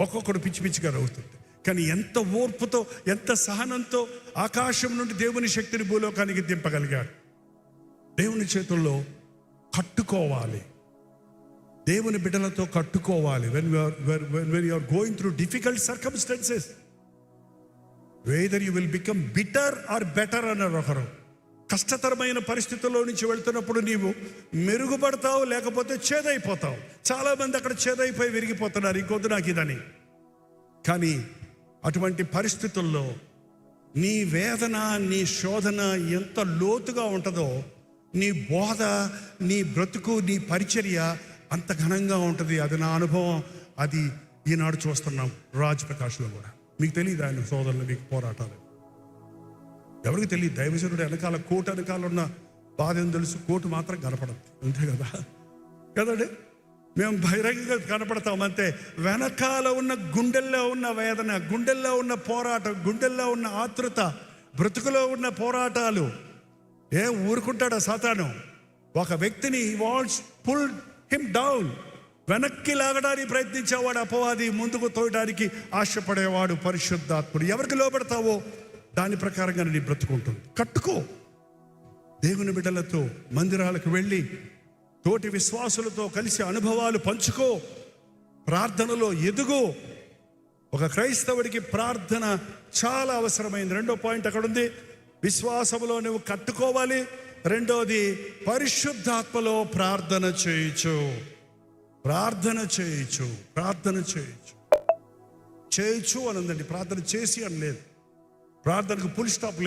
ఒక్కొక్కడు పిచ్చి పిచ్చిగా అవుతుంది. కానీ ఎంత ఓర్పుతో, ఎంత సహనంతో ఆకాశం నుండి దేవుని శక్తిని భూలోకానికి దింపగలిగాడు. దేవుని చేతుల్లో కట్టుకోవాలి, దేవుని బిడ్డలతో కట్టుకోవాలి. when you are going through difficult circumstances, whether you will become bitter or better అన్నారు ఒకరు. కష్టతరమైన పరిస్థితుల్లో నుంచి వెళ్తున్నప్పుడు నీవు మెరుగుపడతావు, లేకపోతే చేదైపోతావు. చాలామంది అక్కడ చేదైపోయి విరిగిపోతున్నారు, ఇంకొద్దు నాకు ఇదని. కానీ అటువంటి పరిస్థితుల్లో నీ వేదన, నీ శోధన ఎంత లోతుగా ఉంటుందో, నీ బోధ, నీ బ్రతుకు, నీ పరిచర్య అంత ఘనంగా ఉంటుంది. అది నా అనుభవం. అది ఈనాడు చూస్తున్నాం రాజ్ ప్రకాష్లో కూడా. మీకు తెలియదు ఆయన సోదరులు, మీకు పోరాటాలు ఎవరికి తెలియదు. దైవజనుడు వెనకాల, కోటు వెనకాల ఉన్న బాధ ఏం తెలుసు? కోటు మాత్రం కనపడదు, అంతే కదా కదండి. మేము బహిరంగంగా కనపడతాం అంతే. వెనకాల ఉన్న గుండెల్లో ఉన్న వేదన, గుండెల్లో ఉన్న పోరాటం, గుండెల్లో ఉన్న ఆతృత, బ్రతుకులో ఉన్న పోరాటాలు. ఏం ఊరుకుంటాడా సాతాను? ఒక వ్యక్తిని వాంట్స్ పుల్ హిమ్ డౌన్, వెనక్కి లాగడానికి ప్రయత్నించేవాడు అపవాది, ముందుకు తోయడానికి ఆశపడేవాడు పరిశుద్ధాత్ముడు. ఎవరికి లోబడతావో దాని ప్రకారంగా నీ బ్రతుకుంటుంది. కట్టుకో. దేవుని బిడ్డలతో మందిరాలకు వెళ్ళి తోటి విశ్వాసులతో కలిసి అనుభవాలు పంచుకో, ప్రార్థనలో ఎదుగు. ఒక క్రైస్తవుడికి ప్రార్థన చాలా అవసరమైంది. రెండో పాయింట్ అక్కడ ఉంది, విశ్వాసములో నువ్వు కట్టుకోవాలి. రెండోది, పరిశుద్ధాత్మలో ప్రార్థన చేయొచ్చు. ప్రార్థన చేయొచ్చు, ప్రార్థన చేయొచ్చు. చేయొచ్చు అని ఉందండి, ప్రార్థన చేసి అని లేదు. ప్రార్థనకు ఫుల్ స్టాప్ లేదు.